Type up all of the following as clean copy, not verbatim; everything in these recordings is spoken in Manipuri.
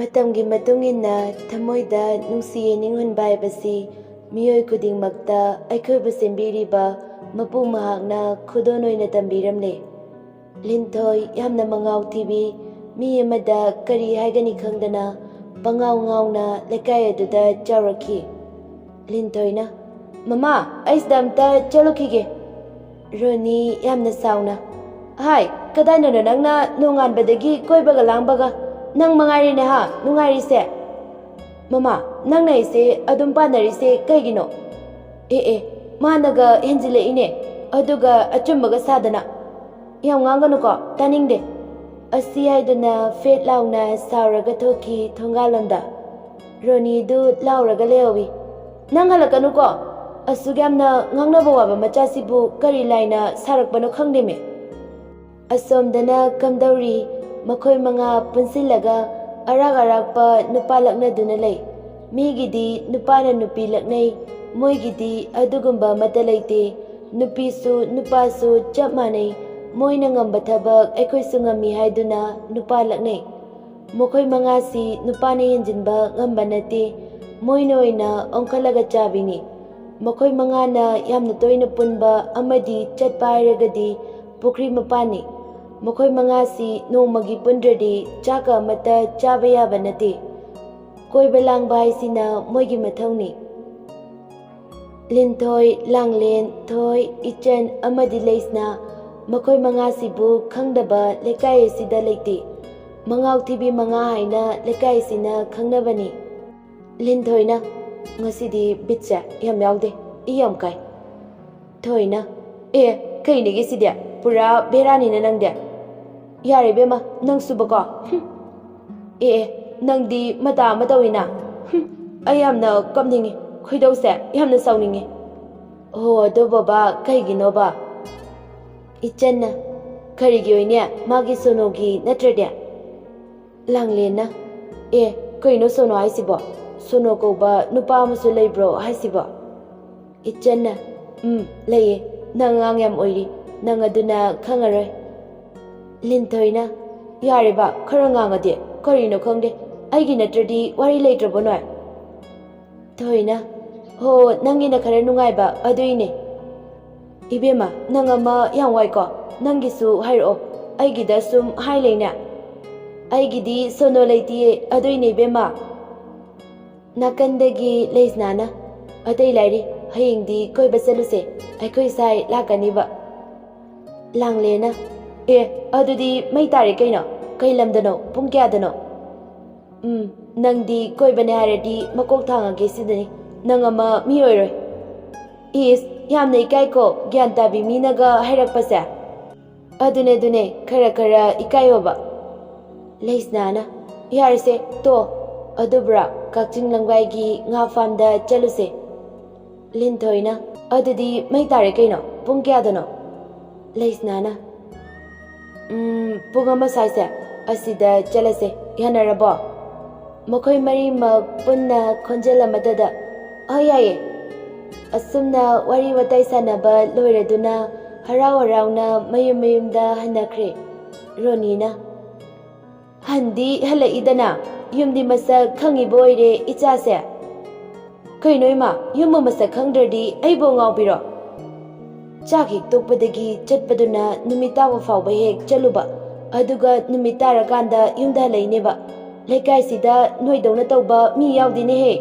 ꯃꯇꯝꯒꯤ ꯃꯇꯨꯡ ꯏꯟꯅ ꯊꯃꯣꯏꯗ ꯅꯨꯡꯁꯤ ꯌꯦꯡꯅꯤꯡꯍꯟꯕ ꯍꯥꯏꯕꯁꯤ ꯃꯤꯑꯣꯏ ꯈꯨꯗꯤꯡꯃꯛꯇ ꯑꯩꯈꯣꯏꯕꯨ ꯁꯦꯝꯕꯤꯔꯤꯕ ꯃꯄꯨ ꯃꯍꯥꯛꯅ ꯈꯨꯗꯣꯜ ꯑꯣꯏꯅ ꯇꯝꯕꯤꯔꯝꯂꯦ꯫ ꯂꯤꯟꯊꯣꯏ ꯌꯥꯝꯅ ꯃꯉꯥꯎ ꯊꯤꯕꯤ ꯃꯤ ꯑꯃꯗ ꯀꯔꯤ ꯍꯥꯏꯒꯅꯤ ꯈꯪꯗꯅ ꯄꯉꯥꯎ ꯉꯥꯎꯅ ꯂꯩꯀꯥꯏ ꯑꯗꯨꯗ ꯆꯥꯎꯔꯛꯈꯤ꯫ ꯂꯤꯟꯊꯣꯏꯅ "ꯃꯃꯥ, ꯑꯩ ꯁꯤꯗ ꯑꯝꯇ ꯆꯠꯂꯨꯈꯤꯒꯦ"꯫ ꯔꯣꯅꯤ ꯌꯥꯝꯅ ꯁꯥꯎꯅ "ꯍꯥꯏ, ꯀꯗꯥꯏꯅꯣ ꯅꯪꯅ ꯅꯣꯡꯉꯥꯟꯕꯗꯒꯤ ꯀꯣꯏꯕꯒ ꯂꯥꯡꯕꯒ? ꯅꯪ ꯃꯉꯥꯏꯔꯦꯅꯦ ꯍꯥ ꯅꯨꯡꯉꯥꯏꯔꯤꯁꯦ? ꯃꯃꯥ, ꯅꯪꯅ ꯑꯩꯁꯦ ꯑꯗꯨꯝ ꯄꯥꯟꯅꯔꯤꯁꯦ ꯀꯩꯒꯤꯅꯣ? ꯑꯦ ꯃꯥꯅꯒ ꯍꯦꯟꯖꯤꯜꯂꯛꯏꯅꯦ, ꯑꯗꯨꯒ ꯑꯆꯨꯝꯕꯒ ꯁꯥꯗꯅ꯫ ꯌꯥꯝ ꯉꯥꯡꯒꯅꯨꯀꯣ, ꯇꯥꯅꯤꯡꯗꯦ"꯫ ꯑꯁꯤ ꯍꯥꯏꯗꯨꯅ ꯐꯦꯠ ꯂꯥꯎꯅ ꯁꯥꯎꯔꯒ ꯊꯣꯛꯈꯤ ꯊꯣꯡꯒꯥꯜꯂꯣꯝꯗ꯫ ꯔꯣꯅꯤꯗꯨ ꯂꯥꯎꯔꯒ ꯂꯩꯍꯧꯏ꯫ "ꯅꯪ ꯍꯜꯂꯛꯀꯅꯨꯀꯣ, ꯑꯁꯨꯛ ꯌꯥꯝꯅ ꯉꯥꯡꯅꯕ ꯋꯥꯕ ꯃꯆꯥꯁꯤꯕꯨ ꯀꯔꯤ ꯂꯥꯏꯅ ꯁꯥꯔꯛꯄꯅꯣ ꯈꯪꯗꯦꯃꯦ"꯫ ꯑꯁꯣꯝꯗꯅ ꯀꯝꯗꯧꯔꯤ ꯃꯈꯣꯏ ꯃꯉꯥ ꯄꯨꯟꯁꯤꯜꯂꯒ ꯑꯔꯥꯛ ꯑꯔꯥꯛꯄ ꯅꯨꯄꯥ ꯂꯛꯅꯗꯨꯅ ꯂꯩ꯫ ꯃꯤꯒꯤꯗꯤ ꯅꯨꯄꯥꯅ ꯅꯨꯄꯤ ꯂꯛꯅꯩ, ꯃꯣꯏꯒꯤꯗꯤ ꯑꯗꯨꯒꯨꯝꯕ ꯑꯃꯠꯇ ꯂꯩꯇꯦ꯫ ꯅꯨꯄꯤꯁꯨ ꯅꯨꯄꯥꯁꯨ ꯆꯞ ꯃꯥꯟꯅꯩ, ꯃꯣꯏꯅ ꯉꯝꯕ ꯊꯕꯛ ꯑꯩꯈꯣꯏꯁꯨ ꯉꯝꯃꯤ ꯍꯥꯏꯗꯨꯅ ꯅꯨꯄꯥ ꯂꯛꯅꯩ꯫ ꯃꯈꯣꯏ ꯃꯉꯥꯁꯤ ꯅꯨꯄꯥꯅ ꯍꯦꯟꯖꯤꯟꯕ ꯉꯝꯕ ꯅꯠꯇꯦ, ꯃꯣꯏꯅ ꯑꯣꯏꯅ ꯑꯣꯟꯈꯠꯂꯒ ꯆꯥꯕꯤꯅꯤ꯫ ꯃꯈꯣꯏ ꯃꯉꯥꯅ ꯌꯥꯝꯅ ꯇꯣꯏꯅ ꯄꯨꯟꯕ ꯑꯃꯗꯤ ꯆꯠꯄ ꯍꯥꯏꯔꯒꯗꯤ ꯄꯨꯈ꯭ꯔꯤ ꯃꯄꯥꯟꯅꯤ꯫ ꯃꯈꯣꯏ ꯃꯉꯥꯁꯤ ꯅꯣꯡꯃꯒꯤ ꯄꯨꯟꯗ꯭ꯔꯗꯤ ꯆꯥꯛꯀ ꯑꯃꯠꯇ ꯆꯥꯕ ꯌꯥꯕ ꯅꯠꯇꯦ꯫ ꯀꯣꯏꯕ ꯂꯥꯡꯕ ꯍꯥꯏꯁꯤꯅ ꯃꯣꯏꯒꯤ ꯃꯊꯧꯅꯤ꯫ ꯂꯤꯟꯊꯣꯏ, ꯂꯥꯡꯂꯦꯟ, ꯊꯣꯏ, ꯏꯆꯟ ꯑꯃꯗꯤ ꯂꯩꯁꯅꯥ ꯃꯈꯣꯏ ꯃꯉꯥꯁꯤꯕꯨ ꯈꯪꯗꯕ ꯂꯩꯀꯥꯏ ꯑꯁꯤꯗ ꯂꯩꯇꯦ꯫ ꯃꯉꯥꯎ ꯊꯤꯕꯤ ꯃꯉꯥ ꯍꯥꯏꯅ ꯂꯩꯀꯥꯏꯁꯤꯅ ꯈꯪꯅꯕꯅꯤ꯫ ꯂꯤꯟꯊꯣꯏꯅ "ꯉꯁꯤꯗꯤ ꯕꯤꯠꯁꯦ ꯌꯥꯝ ꯌꯥꯎꯗꯦ, ꯏ ꯌꯥꯝ ꯀꯥꯏ"꯫ ꯊꯣꯏꯅ "ꯀꯩꯅꯦꯒꯦ ꯁꯤꯗꯤ, ꯄꯨꯔꯥ ꯕꯦꯔꯥꯅꯤꯅ ꯅꯪꯗꯤ"꯫ "ꯌꯥꯔꯦ ꯏꯕꯦꯝꯃ ꯅꯪꯁꯨꯕꯀꯣ, ꯅꯪꯗꯤ ꯃꯇꯥ ꯑꯃ ꯇꯧꯏꯅ꯫ ꯑꯩ ꯌꯥꯝꯅ ꯀꯞꯅꯤꯡꯉꯤ, ꯈꯣꯏꯗꯧꯁꯦ ꯌꯥꯝꯅ ꯁꯥꯎꯅꯤꯡꯉꯤ"꯫ "ꯍꯣ ꯑꯗꯨꯕꯣꯕꯥ ꯀꯩꯒꯤꯅꯣꯕ"꯫ ꯏꯆꯟꯅ "ꯀꯔꯤꯒꯤ ꯑꯣꯏꯅꯦ, ꯃꯥꯒꯤ ꯁꯣꯅꯣꯒꯤ ꯅꯠꯇ꯭ꯔꯗꯤ"꯫ ꯂꯥꯡꯂꯦꯟꯅ "ꯀꯩꯅꯣ ꯁꯣꯅꯣ ꯍꯥꯏꯁꯤꯕꯣ? ꯁꯣꯅꯣ ꯀꯧꯕ ꯅꯨꯄꯥ ꯑꯃꯁꯨ ꯂꯩꯕ꯭ꯔꯣ ꯍꯥꯏꯁꯤꯕꯣ"꯫ ꯏꯆꯟꯅ "ꯂꯩꯌꯦ, ꯅꯪ ꯑꯉꯥꯡ ꯌꯥꯝ ꯑꯣꯏꯔꯤ, ꯅꯪ ꯑꯗꯨꯅ ꯈꯪꯉꯔꯣꯏ"꯫ ꯂꯤꯟꯊꯣꯏꯅ "ꯌꯥꯔꯦꯕ ꯈꯔ ꯉꯥꯡꯉꯗꯤ, ꯀꯔꯤꯅꯣ ꯈꯪꯗꯦ, ꯑꯩꯒꯤ ꯅꯠꯇ꯭ꯔꯗꯤ ꯋꯥꯔꯤ ꯂꯩꯇ꯭ꯔꯕꯣ ꯅꯣꯏ"꯫ ꯊꯣꯏꯅ "ꯍꯣ ꯅꯪꯒꯤꯅ ꯈꯔ ꯅꯨꯡꯉꯥꯏꯕ ꯑꯗꯨꯏꯅꯦ". "ꯏꯕꯦꯝꯃ ꯅꯪ ꯑꯃ ꯌꯥꯝ ꯋꯥꯏꯀꯣ, ꯅꯪꯒꯤꯁꯨ ꯍꯥꯏꯔꯛꯑꯣ, ꯑꯩꯒꯤꯗ ꯁꯨꯝ ꯍꯥꯏ ꯂꯩꯅꯦ". "ꯑꯩꯒꯤꯗꯤ ꯁꯣꯅꯣ ꯂꯩꯇꯤꯌꯦ, ꯑꯗꯨꯏꯅꯦ ꯏꯕꯦꯝꯃ". ꯅꯥꯀꯟꯗꯒꯤ ꯂꯩꯁꯅꯥꯅ "ꯑꯇꯩ ꯂꯥꯏꯔꯤ, ꯍꯌꯦꯡꯗꯤ ꯀꯣꯏꯕ ꯆꯠꯂꯨꯁꯦ, ꯑꯩꯈꯣꯏ ꯁꯥꯏ ꯂꯥꯛꯀꯅꯤꯕ". ꯂꯥꯡꯂꯦꯟꯅ "ꯑꯗꯨꯗꯤ ꯃꯩ ꯇꯥꯔꯦ ꯀꯩꯅꯣ, ꯀꯩ ꯂꯝꯗꯅꯣ, ꯄꯨꯡ ꯀꯌꯥꯗꯅꯣ"꯫ "ꯅꯪꯗꯤ ꯀꯣꯏꯕꯅꯦ ꯍꯥꯏꯔꯗꯤ ꯃꯀꯣꯛ ꯊꯥꯡꯉꯒꯦ ꯁꯤꯗꯅꯤ, ꯅꯪ ꯑꯃ ꯃꯤ ꯑꯣꯏꯔꯣꯏ". "ꯏꯁ ꯌꯥꯝꯅ ꯏꯀꯥꯏꯀꯣ ꯒ꯭ꯌꯥꯟ ꯇꯥꯕꯤ ꯃꯤꯅꯒ ꯍꯥꯏꯔꯛꯄꯁꯦ". ꯑꯗꯨꯅꯦ ꯈꯔ ꯈꯔ ꯏꯀꯥꯏꯌꯣꯕ". ꯂꯩꯁꯅꯥꯅ "ꯌꯥꯔꯁꯦ ꯇꯣꯛꯑꯣ, ꯑꯗꯨꯕꯨꯔꯥ ꯀꯛꯆꯤꯡ ꯂꯝꯒꯥꯏꯒꯤ ꯉꯥ ꯐꯥꯝꯗ ꯆꯠꯂꯨꯁꯦ". ꯂꯤꯟꯊꯣꯏꯅ "ꯑꯗꯨꯗꯤ ꯃꯩ ꯇꯥꯔꯦ ꯀꯩꯅꯣ, ꯄꯨꯡ ꯀꯌꯥꯗꯅꯣ"꯫ ꯂꯩꯁꯅꯥꯅ "ꯄꯨꯡ 1 ꯁ꯭ꯋꯥꯏꯁꯦ, ꯑꯁꯤꯗ ꯆꯠꯂꯁꯦ, ꯌꯥꯅꯔꯕꯣ"꯫ ꯃꯈꯣꯏ ꯃꯔꯤꯃꯛ ꯄꯨꯟꯅ ꯈꯣꯟꯖꯦꯜ ꯑꯃꯠꯇꯗ "ꯌꯥꯏꯌꯦ". ꯑꯁꯨꯝꯅ ꯋꯥꯔꯤ ꯋꯥꯇꯥꯏ ꯁꯥꯟꯅꯕ ꯂꯣꯏꯔꯗꯨꯅ ꯍꯔꯥꯎ ꯍꯔꯥꯎꯅ ꯃꯌꯨꯝ ꯃꯌꯨꯝꯗ ꯍꯟꯅꯈ꯭ꯔꯦ꯫ ꯔꯣꯅꯤꯅ "ꯍꯟꯗꯤ ꯍꯜꯂꯛꯏꯗꯅ, ꯌꯨꯝꯗꯤ ꯃꯁꯛ ꯈꯪꯉꯤꯕ ꯑꯣꯏꯔꯦ ꯏꯆꯥꯁꯦ"꯫ "ꯀꯩꯅꯣ ꯏꯃꯥ, ꯌꯨꯝꯕꯨ ꯃꯁꯛ ꯈꯪꯗ꯭ꯔꯗꯤ ꯑꯩꯕꯨ ꯉꯥꯎꯕꯤꯔꯣ"꯫ ꯆꯥꯛ ꯍꯦꯛ ꯇꯣꯛꯄꯗꯒꯤ ꯆꯠꯄꯗꯨꯅ ꯅꯨꯃꯤꯠ ꯇꯥꯕ ꯐꯥꯎꯕ ꯍꯦꯛ ꯆꯠꯂꯨꯕ, ꯑꯗꯨꯒ ꯅꯨꯃꯤꯠ ꯇꯥꯔꯀꯥꯟꯗ ꯌꯨꯝꯗ ꯍꯜꯂꯛꯏꯅꯦꯕ꯫ ꯂꯩꯀꯥꯏꯁꯤꯗ ꯅꯣꯏꯗꯧꯅ ꯇꯧꯕ ꯃꯤ ꯌꯥꯎꯗꯦꯅꯦꯍꯦ".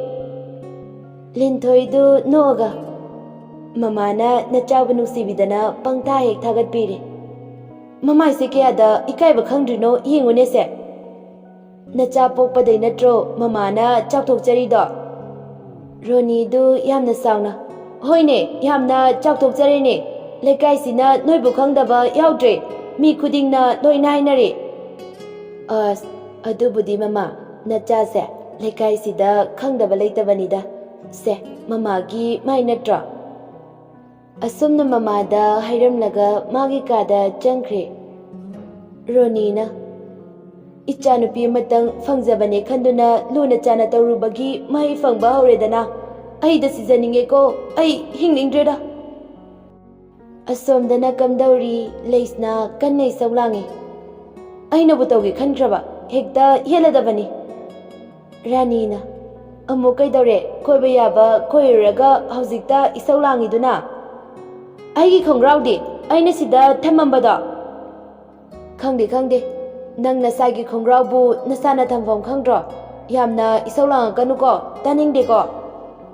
ꯂꯤꯟꯊꯣꯏꯗꯨ ꯅꯣꯛꯑꯒ "ꯃꯃꯥꯅ ꯅꯆꯥꯕꯨ ꯅꯨꯡꯁꯤꯕꯤꯗꯅ ꯄꯪꯊꯥ ꯍꯦꯛ ꯊꯥꯒꯠꯄꯤꯔꯤ". "ꯃꯃꯥꯏꯁꯦ ꯀꯌꯥꯗ ꯏꯀꯥꯏꯕ ꯈꯪꯗ꯭ꯔꯤꯅꯣ ꯌꯦꯡꯉꯨꯅꯦꯁꯦ, ꯅꯆꯥ ꯄꯣꯛꯄꯗꯩ ꯅꯠꯇ꯭ꯔꯣ ꯃꯃꯥꯅ ꯆꯥꯎꯊꯣꯛꯆꯔꯤꯗꯣ". ꯔꯣꯅꯤꯗꯨ ꯌꯥꯝꯅ ꯁꯥꯎꯅ "ꯍꯣꯏꯅꯦ, ꯌꯥꯝꯅ ꯆꯥꯎꯊꯣꯛꯆꯔꯤꯅꯦ, ꯂꯩꯀꯥꯏꯁꯤꯅ ꯅꯣꯏꯕꯨ ꯈꯪꯗꯕ ꯌꯥꯎꯗ꯭ꯔꯦ, ꯃꯤ ꯈꯨꯗꯤꯡꯅ ꯂꯣꯏꯅ ꯍꯥꯏꯅꯔꯤ". "ꯑꯁ ꯑꯗꯨꯕꯨꯗꯤ ꯃꯃꯥ, ꯅꯆꯥꯁꯦ ꯂꯩꯀꯥꯏꯁꯤꯗ ꯈꯪꯗꯕ ꯂꯩꯇꯕꯅꯤꯗ, ꯁꯦ ꯃꯃꯥꯒꯤ ꯃꯥꯏ ꯅꯠꯇ꯭ꯔꯣ". ꯑꯁꯨꯝꯅ ꯃꯃꯥꯗ ꯍꯥꯏꯔꯝꯂꯒ ꯃꯥꯒꯤ ꯀꯥꯗ ꯆꯪꯈ꯭ꯔꯦ꯫ ꯔꯣꯅꯤꯅ "ꯏꯆꯥꯅꯨꯄꯤ ꯑꯃꯇꯪ ꯐꯪꯖꯕꯅꯦ ꯈꯟꯗꯨꯅ ꯂꯨꯅ ꯆꯥꯟꯅ ꯇꯧꯔꯨꯕꯒꯤ ꯃꯍꯩ ꯐꯪꯕ ꯍꯧꯔꯦꯗꯅ, ꯑꯩꯗ ꯁꯤꯖꯅꯤꯡꯉꯦꯀꯣ, ꯑꯩ ꯍꯤꯡꯅꯤꯡꯗ꯭ꯔꯦꯗ". ꯑꯁꯣꯝꯗꯅ ꯀꯝꯗꯧꯔꯤ ꯂꯩꯁꯅꯥ ꯀꯟꯅ ꯏꯁꯧ ꯂꯥꯡꯉꯤ꯫ "ꯑꯩꯅꯕꯨ ꯇꯧꯒꯦ ꯈꯟꯈ꯭ꯔꯕ ꯍꯦꯛꯇ ꯌꯦꯠꯂꯗꯕꯅꯤ". ꯔꯥꯅꯤꯅ ꯑꯃꯨꯛ ꯀꯩꯗꯧꯔꯦ ꯀꯣꯏꯕ ꯌꯥꯕ ꯀꯣꯏꯔꯨꯔꯒ ꯍꯧꯖꯤꯛꯇ ꯏꯁꯧ ꯂꯥꯡꯉꯤꯗꯨꯅ ꯑꯩꯒꯤ ꯈꯣꯡꯒ꯭ꯔꯥꯎꯗꯤ ꯑꯩꯅ ꯁꯤꯗ ꯊꯝꯃꯝꯕꯗꯣ ꯈꯪꯗꯦ ꯈꯪꯗꯦ ꯅꯪ ꯅꯁꯥꯒꯤ ꯈꯣꯡꯒ꯭ꯔꯥꯎꯕꯨ ꯅꯁꯥꯅ ꯊꯝꯐꯝ ꯈꯪꯗ꯭ꯔꯣ ꯌꯥꯝꯅ ꯏꯁꯧ ꯂꯥꯡꯉꯛꯀꯅꯨꯀꯣ ꯇꯥꯅꯤꯡꯗꯦꯀꯣ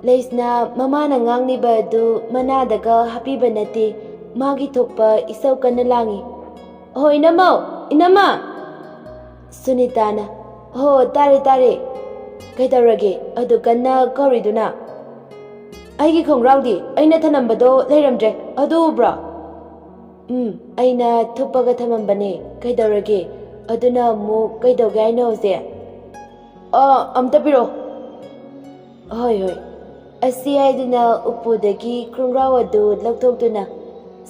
ꯂꯩꯁꯅ ꯃꯃꯥꯅ ꯉꯥꯡꯂꯤꯕ ꯑꯗꯨ ꯃꯅꯥꯗꯒ ꯍꯥꯞꯄꯤꯕ ꯅꯠꯇꯦ ꯃꯥꯒꯤ ꯊꯣꯛꯄ ꯏꯁꯧ ꯀꯟꯅ ꯂꯥꯡꯉꯤ ꯍꯣ ꯏꯅꯝꯃ ꯏꯅꯝꯃ ꯁꯨꯅꯤꯇꯥꯅ ꯍꯣ ꯇꯥꯔꯦ ꯇꯥꯔꯦ ꯀꯩꯗꯧꯔꯒꯦ ꯑꯗꯨ ꯀꯟꯅ ꯀꯧꯔꯤꯗꯨꯅ ꯑꯩꯒꯤ ꯈꯣꯡꯒ꯭ꯔꯥꯎꯗꯤ ꯑꯩꯅ ꯊꯅꯝꯕꯗꯣ ꯂꯩꯔꯝꯗ꯭ꯔꯦ ꯑꯗꯨ ꯎꯕ꯭ꯔꯣ ꯑꯩꯅ ꯊꯨꯞꯄꯒ ꯊꯝꯃꯝꯕꯅꯦ ꯀꯩꯗꯧꯔꯒꯦ ꯑꯗꯨꯅ ꯑꯃꯨꯛ ꯀꯩꯗꯧꯒꯦ ꯍꯥꯏꯅꯣ ꯍꯧꯖꯤꯛ ꯑꯝꯇ ꯄꯤꯔꯛꯑꯣ ꯍꯣꯏ ꯍꯣꯏ ꯑꯁꯤ ꯍꯥꯏꯗꯨꯅ ꯎꯄꯨꯗꯒꯤ ꯈꯣꯡꯒ꯭ꯔꯥꯎ ꯑꯗꯨ ꯂꯧꯊꯣꯛꯇꯨꯅ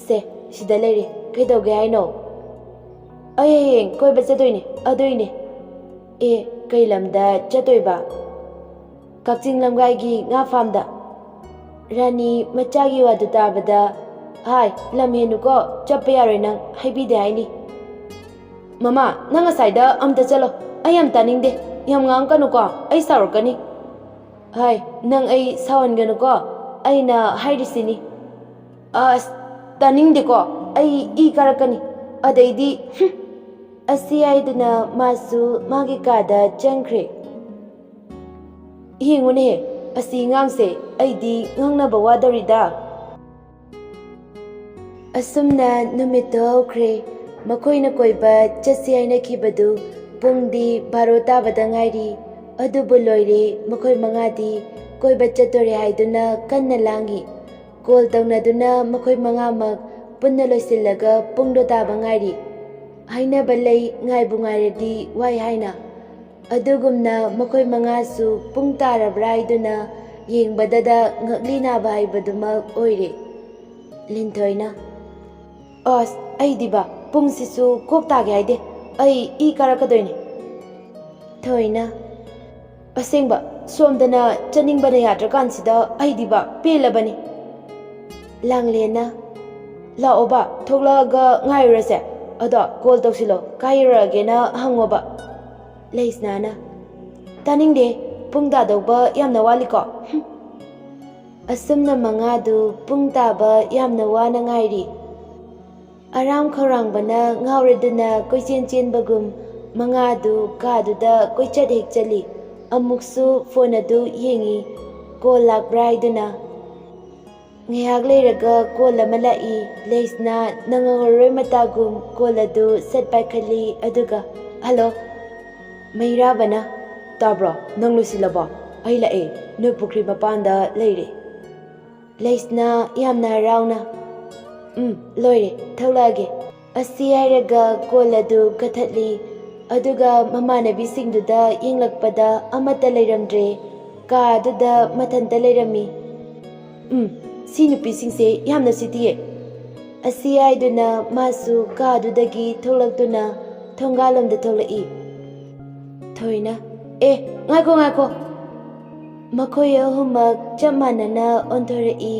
ꯁꯦ ꯁꯤꯗ ꯂꯩꯔꯦ ꯀꯩꯗꯧꯒꯦ ꯍꯥꯏꯅꯣ ꯑꯩ ꯍꯌꯦꯡ ꯀꯣꯏꯕ ꯆꯠꯇꯣꯏꯅꯦ ꯑꯗꯨꯏꯅꯦ ꯑꯦ ꯀꯩ ꯂꯝꯗ ꯆꯠꯇꯣꯏꯕ ꯀꯛꯆꯤꯡ ꯂꯝꯒꯥꯏꯒꯤ ꯉꯥ ꯐꯥꯝꯗ ꯔꯥꯅꯤ ꯃꯆꯥꯒꯤ ꯋꯥꯗꯨ ꯇꯥꯕꯗ ꯍꯥꯏ ꯂꯝ ꯍꯦꯟꯅꯨꯀꯣ ꯆꯠꯄ ꯌꯥꯔꯣꯏ ꯅꯪ ꯍꯥꯏꯕꯤꯗꯦ ꯍꯥꯏꯅꯤ ꯃꯃꯥ ꯅꯪ ꯉꯁꯥꯏꯗ ꯑꯝꯇ ꯆꯠꯂꯣ ꯑꯩ ꯌꯥꯝ ꯇꯥꯅꯤꯡꯗꯦ ꯌꯥꯝ ꯉꯥꯡꯀꯅꯨꯀꯣ ꯑꯩ ꯁꯥꯎꯔꯛꯀꯅꯤ ꯍꯥꯏ ꯅꯪ ꯑꯩ ꯁꯥꯎꯍꯟꯒꯅꯨꯀꯣ ꯑꯩꯅ ꯍꯥꯏꯔꯤꯁꯤꯅꯤ ꯑꯁ ꯇꯥꯅꯤꯡꯗꯦꯀꯣ ꯑꯩ ꯏ ꯀꯥꯔꯛꯀꯅꯤ ꯑꯗꯩꯗꯤ ꯑꯁꯤ ꯍꯥꯏꯗꯨꯅ ꯃꯥꯁꯨ ꯃꯥꯒꯤ ꯀꯥꯗ ꯆꯪꯈ꯭ꯔꯦ ꯌꯦꯡꯉꯨꯅꯦꯍꯦ ꯑꯁꯤ ꯉꯥꯡꯁꯦ ꯑꯩꯗꯤ ꯉꯥꯡꯅꯕ ꯋꯥꯗꯧꯔꯤꯗ ꯑꯁꯨꯝꯅ ꯅꯨꯃꯤꯠꯇꯨ ꯍꯧꯈ꯭ꯔꯦ ꯃꯈꯣꯏꯅ ꯀꯣꯏꯕ ꯆꯠꯁꯤ ꯍꯥꯏꯅꯈꯤꯕꯗꯨ ꯄꯨꯡꯗꯤ 12 ꯇꯥꯕꯗ ꯉꯥꯏꯔꯤ ꯑꯗꯨꯕꯨ ꯂꯣꯏꯔꯦ ꯃꯈꯣꯏ ꯃꯉꯥꯗꯤ ꯀꯣꯏꯕ ꯆꯠꯇꯣꯔꯦ ꯍꯥꯏꯗꯨꯅ ꯀꯟꯅ ꯂꯥꯡꯉꯤ ꯀꯣꯜ ꯇꯧꯅꯗꯨꯅ ꯃꯈꯣꯏ ꯃꯉꯥꯃꯛ ꯄꯨꯟꯅ ꯂꯣꯏꯁꯤꯜꯂꯒ ꯄꯨꯡꯗꯣ ꯇꯥꯕ ꯉꯥꯏꯔꯤ ꯍꯥꯏꯅꯕ ꯂꯩ ꯉꯥꯏꯕꯨ ꯉꯥꯏꯔꯗꯤ ꯋꯥꯏ ꯍꯥꯏꯅ ꯑꯗꯨꯒꯨꯝꯅ ꯃꯈꯣꯏ ꯃꯉꯥꯁꯨ ꯄꯨꯡ ꯇꯥꯔꯕ꯭ꯔꯥ ꯍꯥꯏꯗꯨꯅ ꯌꯦꯡꯕꯗꯗ ꯉꯛꯂꯤ ꯅꯥꯕ ꯍꯥꯏꯕꯗꯨꯃꯛ ꯑꯣꯏꯔꯦ ꯂꯤꯟꯊꯣꯏꯅ ꯑꯁ ꯑꯩꯗꯤꯕ ꯄꯨꯡꯁꯤꯁꯨ ꯀꯣꯛ ꯇꯥꯒꯦ ꯍꯥꯏꯗꯦ ꯑꯩ ꯏ ꯀꯥꯔꯛꯀꯗꯣꯏꯅꯦ ꯊꯣꯏꯅ ꯑꯁꯦꯡꯕ ꯁꯣꯝꯗꯅ ꯆꯠꯅꯤꯡꯕꯅ ꯌꯥꯗ꯭ꯔꯀꯥꯟꯁꯤꯗ ꯑꯩꯗꯤꯕ ꯄꯦꯜꯂꯕꯅꯤ ꯂꯥꯡꯂꯦꯟꯅ ꯂꯥꯛꯑꯣꯕ ꯊꯣꯛꯂꯛꯑꯒ ꯉꯥꯏꯔꯨꯔꯁꯦ ꯑꯗꯣ ꯀꯣꯜ ꯇꯧꯁꯤꯜꯂꯣ ꯀꯥꯏ ꯌꯧꯔꯛꯑꯒꯦꯅ ꯍꯪꯉꯣꯕ ꯂꯩꯁꯅꯥꯅ ꯇꯥꯅꯤꯡꯗꯦ ꯄꯨꯡ ꯇꯥꯗꯧꯕ ꯌꯥꯝꯅ ꯋꯥꯠꯂꯤꯀꯣ ꯑꯁꯨꯝꯅ ꯃꯉꯥꯗꯨ ꯄꯨꯡ ꯇꯥꯕ ꯌꯥꯝꯅ ꯋꯥꯅ ꯉꯥꯏꯔꯤ ꯑꯔꯥꯝ ꯈꯧꯔꯥꯡꯕꯅ ꯉꯥꯎꯔꯗꯨꯅ ꯀꯣꯏꯆꯦꯟ ꯆꯦꯟꯕꯒꯨꯝ ꯃꯉꯥꯗꯨ ꯀꯥꯗꯨꯗ ꯀꯣꯏꯆꯠ ꯍꯦꯛ ꯆꯠꯂꯤ ꯑꯃꯨꯛꯁꯨ ꯐꯣꯟ ꯑꯗꯨ ꯌꯦꯡꯉꯤ ꯀꯣꯜ ꯂꯥꯛꯄ꯭ꯔꯥ ꯍꯥꯏꯗꯨꯅ ꯉꯥꯏꯍꯥꯛ ꯂꯩꯔꯒ ꯀꯣꯜ ꯑꯃ ꯂꯥꯛꯏ ꯂꯩꯁꯅ ꯅꯪꯍꯧꯔꯔꯣꯏ ꯃꯇꯥꯒꯨꯝ ꯀꯣꯜ ꯑꯗꯨ ꯁꯠ ꯄꯥꯏꯈꯠꯂꯤ ꯑꯗꯨꯒ ꯍꯜꯂꯣ ꯃꯩꯔꯥꯕꯅ ꯇꯥꯕ꯭ꯔꯣ ꯅꯪ ꯂꯣꯏꯁꯤꯜꯂꯕꯣ ꯑꯩ ꯂꯥꯛꯑꯦ ꯅꯣꯏ ꯄꯨꯈ꯭ꯔꯤ ꯃꯄꯥꯟꯗ ꯂꯩꯔꯦ ꯂꯩꯁꯅ ꯌꯥꯝꯅ ꯍꯔꯥꯎꯅ ꯂꯣꯏꯔꯦ ꯊꯣꯛꯂꯛꯑꯒꯦ ꯑꯁꯤ ꯍꯥꯏꯔꯒ ꯀꯣꯜ ꯑꯗꯨ ꯀꯛꯊꯠꯂꯤ ꯑꯗꯨꯒ ꯃꯃꯥꯟꯅꯕꯤꯁꯤꯡꯗꯨꯗ ꯌꯦꯡꯂꯛꯄꯗ ꯑꯃꯠꯇ ꯂꯩꯔꯝꯗ꯭ꯔꯦ ꯀꯥ ꯑꯗꯨꯗ ꯃꯊꯟꯇ ꯂꯩꯔꯝꯃꯤ ꯁꯤ ꯅꯨꯄꯤꯁꯤꯡꯁꯦ ꯌꯥꯝꯅ ꯁꯤꯇꯤꯌꯦ ꯑꯁꯤ ꯍꯥꯏꯗꯨꯅ ꯃꯥꯁꯨ ꯀꯥꯗꯨꯗꯒꯤ ꯊꯣꯛꯂꯛꯇꯨꯅ ꯊꯣꯡꯒꯥꯜꯂꯣꯝꯗ ꯊꯣꯛꯂꯛꯏ ꯊꯣꯏꯅ ꯉꯥꯏꯈꯣ ꯉꯥꯏꯈꯣ ꯃꯈꯣꯏ ꯑꯍꯨꯝꯃꯛ ꯆꯞ ꯃꯥꯟꯅꯅ ꯑꯣꯟꯊꯣꯔꯛꯏ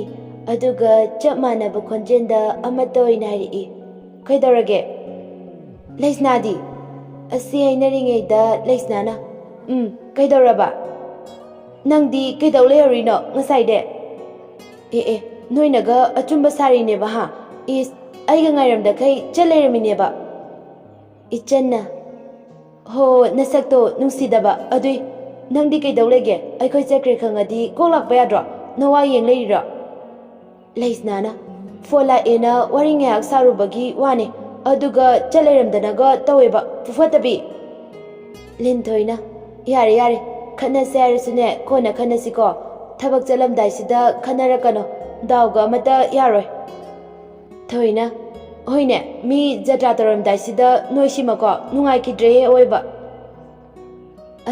ꯑꯗꯨꯒ ꯆꯞ ꯃꯥꯟꯅꯕ ꯈꯣꯟꯖꯦꯜꯗ ꯑꯃꯠꯇ ꯑꯣꯏꯅ ꯍꯥꯏꯔꯛꯏ ꯀꯩꯗꯧꯔꯒꯦ ꯂꯩꯁꯅꯥꯗꯤ ꯑꯁꯤ ꯍꯥꯏꯅꯔꯤꯉꯩꯗ ꯂꯩꯁꯅꯥꯅ ꯀꯩꯗꯧꯔꯕ ꯅꯪꯗꯤ ꯀꯩꯗꯧ ꯂꯩꯍꯧꯔꯤꯅꯣ ꯉꯁꯥꯏꯗꯤ ꯅꯣꯏꯅꯒ ꯑꯆꯨꯝꯕ ꯁꯥꯔꯤꯅꯦꯕ ꯍꯥ ꯏꯁ ꯑꯩꯒ ꯉꯥꯏꯔꯝꯗꯈꯩ ꯆꯠ ꯂꯩꯔꯝꯃꯤꯅꯦꯕ ꯏꯆꯟꯅ ꯍꯣ ꯅꯁꯛꯇꯣ ꯅꯨꯡꯁꯤꯗꯕ ꯑꯗꯨꯏ ꯅꯪꯗꯤ ꯀꯩꯗꯧ ꯂꯩꯒꯦ ꯑꯩꯈꯣꯏ ꯆꯠꯈ꯭ꯔꯦ ꯈꯪꯉꯗꯤ ꯀꯣꯛ ꯂꯥꯛꯄ ꯌꯥꯗ꯭ꯔꯣ ꯅꯋꯥ ꯌꯦꯡ ꯂꯩꯔꯤꯔꯣ ꯂꯩꯁꯅꯥꯅ ꯐꯣꯟ ꯂꯥꯛꯑꯦꯅ ꯋꯥꯔꯤ ꯉꯥꯏꯍꯥꯛ ꯁꯥꯔꯨꯕꯒꯤ ꯋꯥꯅꯦ ꯑꯗꯨꯒ ꯆꯠ ꯂꯩꯔꯝꯗꯅꯒ ꯇꯧꯋꯦꯕ ꯐꯨꯐꯠꯇꯕꯤ ꯂꯤꯟꯊꯣꯏꯅ ꯌꯥꯔꯦ ꯌꯥꯔꯦ ꯈꯠꯅꯁꯦ ꯍꯥꯏꯔꯁꯨꯅꯦ ꯀꯣꯟꯅ ꯈꯠꯅꯁꯤꯀꯣ ꯊꯕꯛ ꯆꯠꯂꯝꯗꯥꯏꯁꯤꯗ ꯈꯠꯅꯔꯛꯀꯅꯣ ꯗꯥꯎꯒ ꯑꯃꯠꯇ ꯌꯥꯔꯣꯏ ꯊꯣꯏꯅ ꯍꯣꯏꯅꯦ ꯃꯤ ꯖꯇ꯭ꯔꯥ ꯇꯧꯔꯝꯗꯥꯏꯁꯤꯗ ꯅꯣꯏꯁꯤꯃꯀꯣ ꯅꯨꯡꯉꯥꯏꯈꯤꯗ꯭ꯔꯦꯍꯦ ꯑꯣꯏꯕ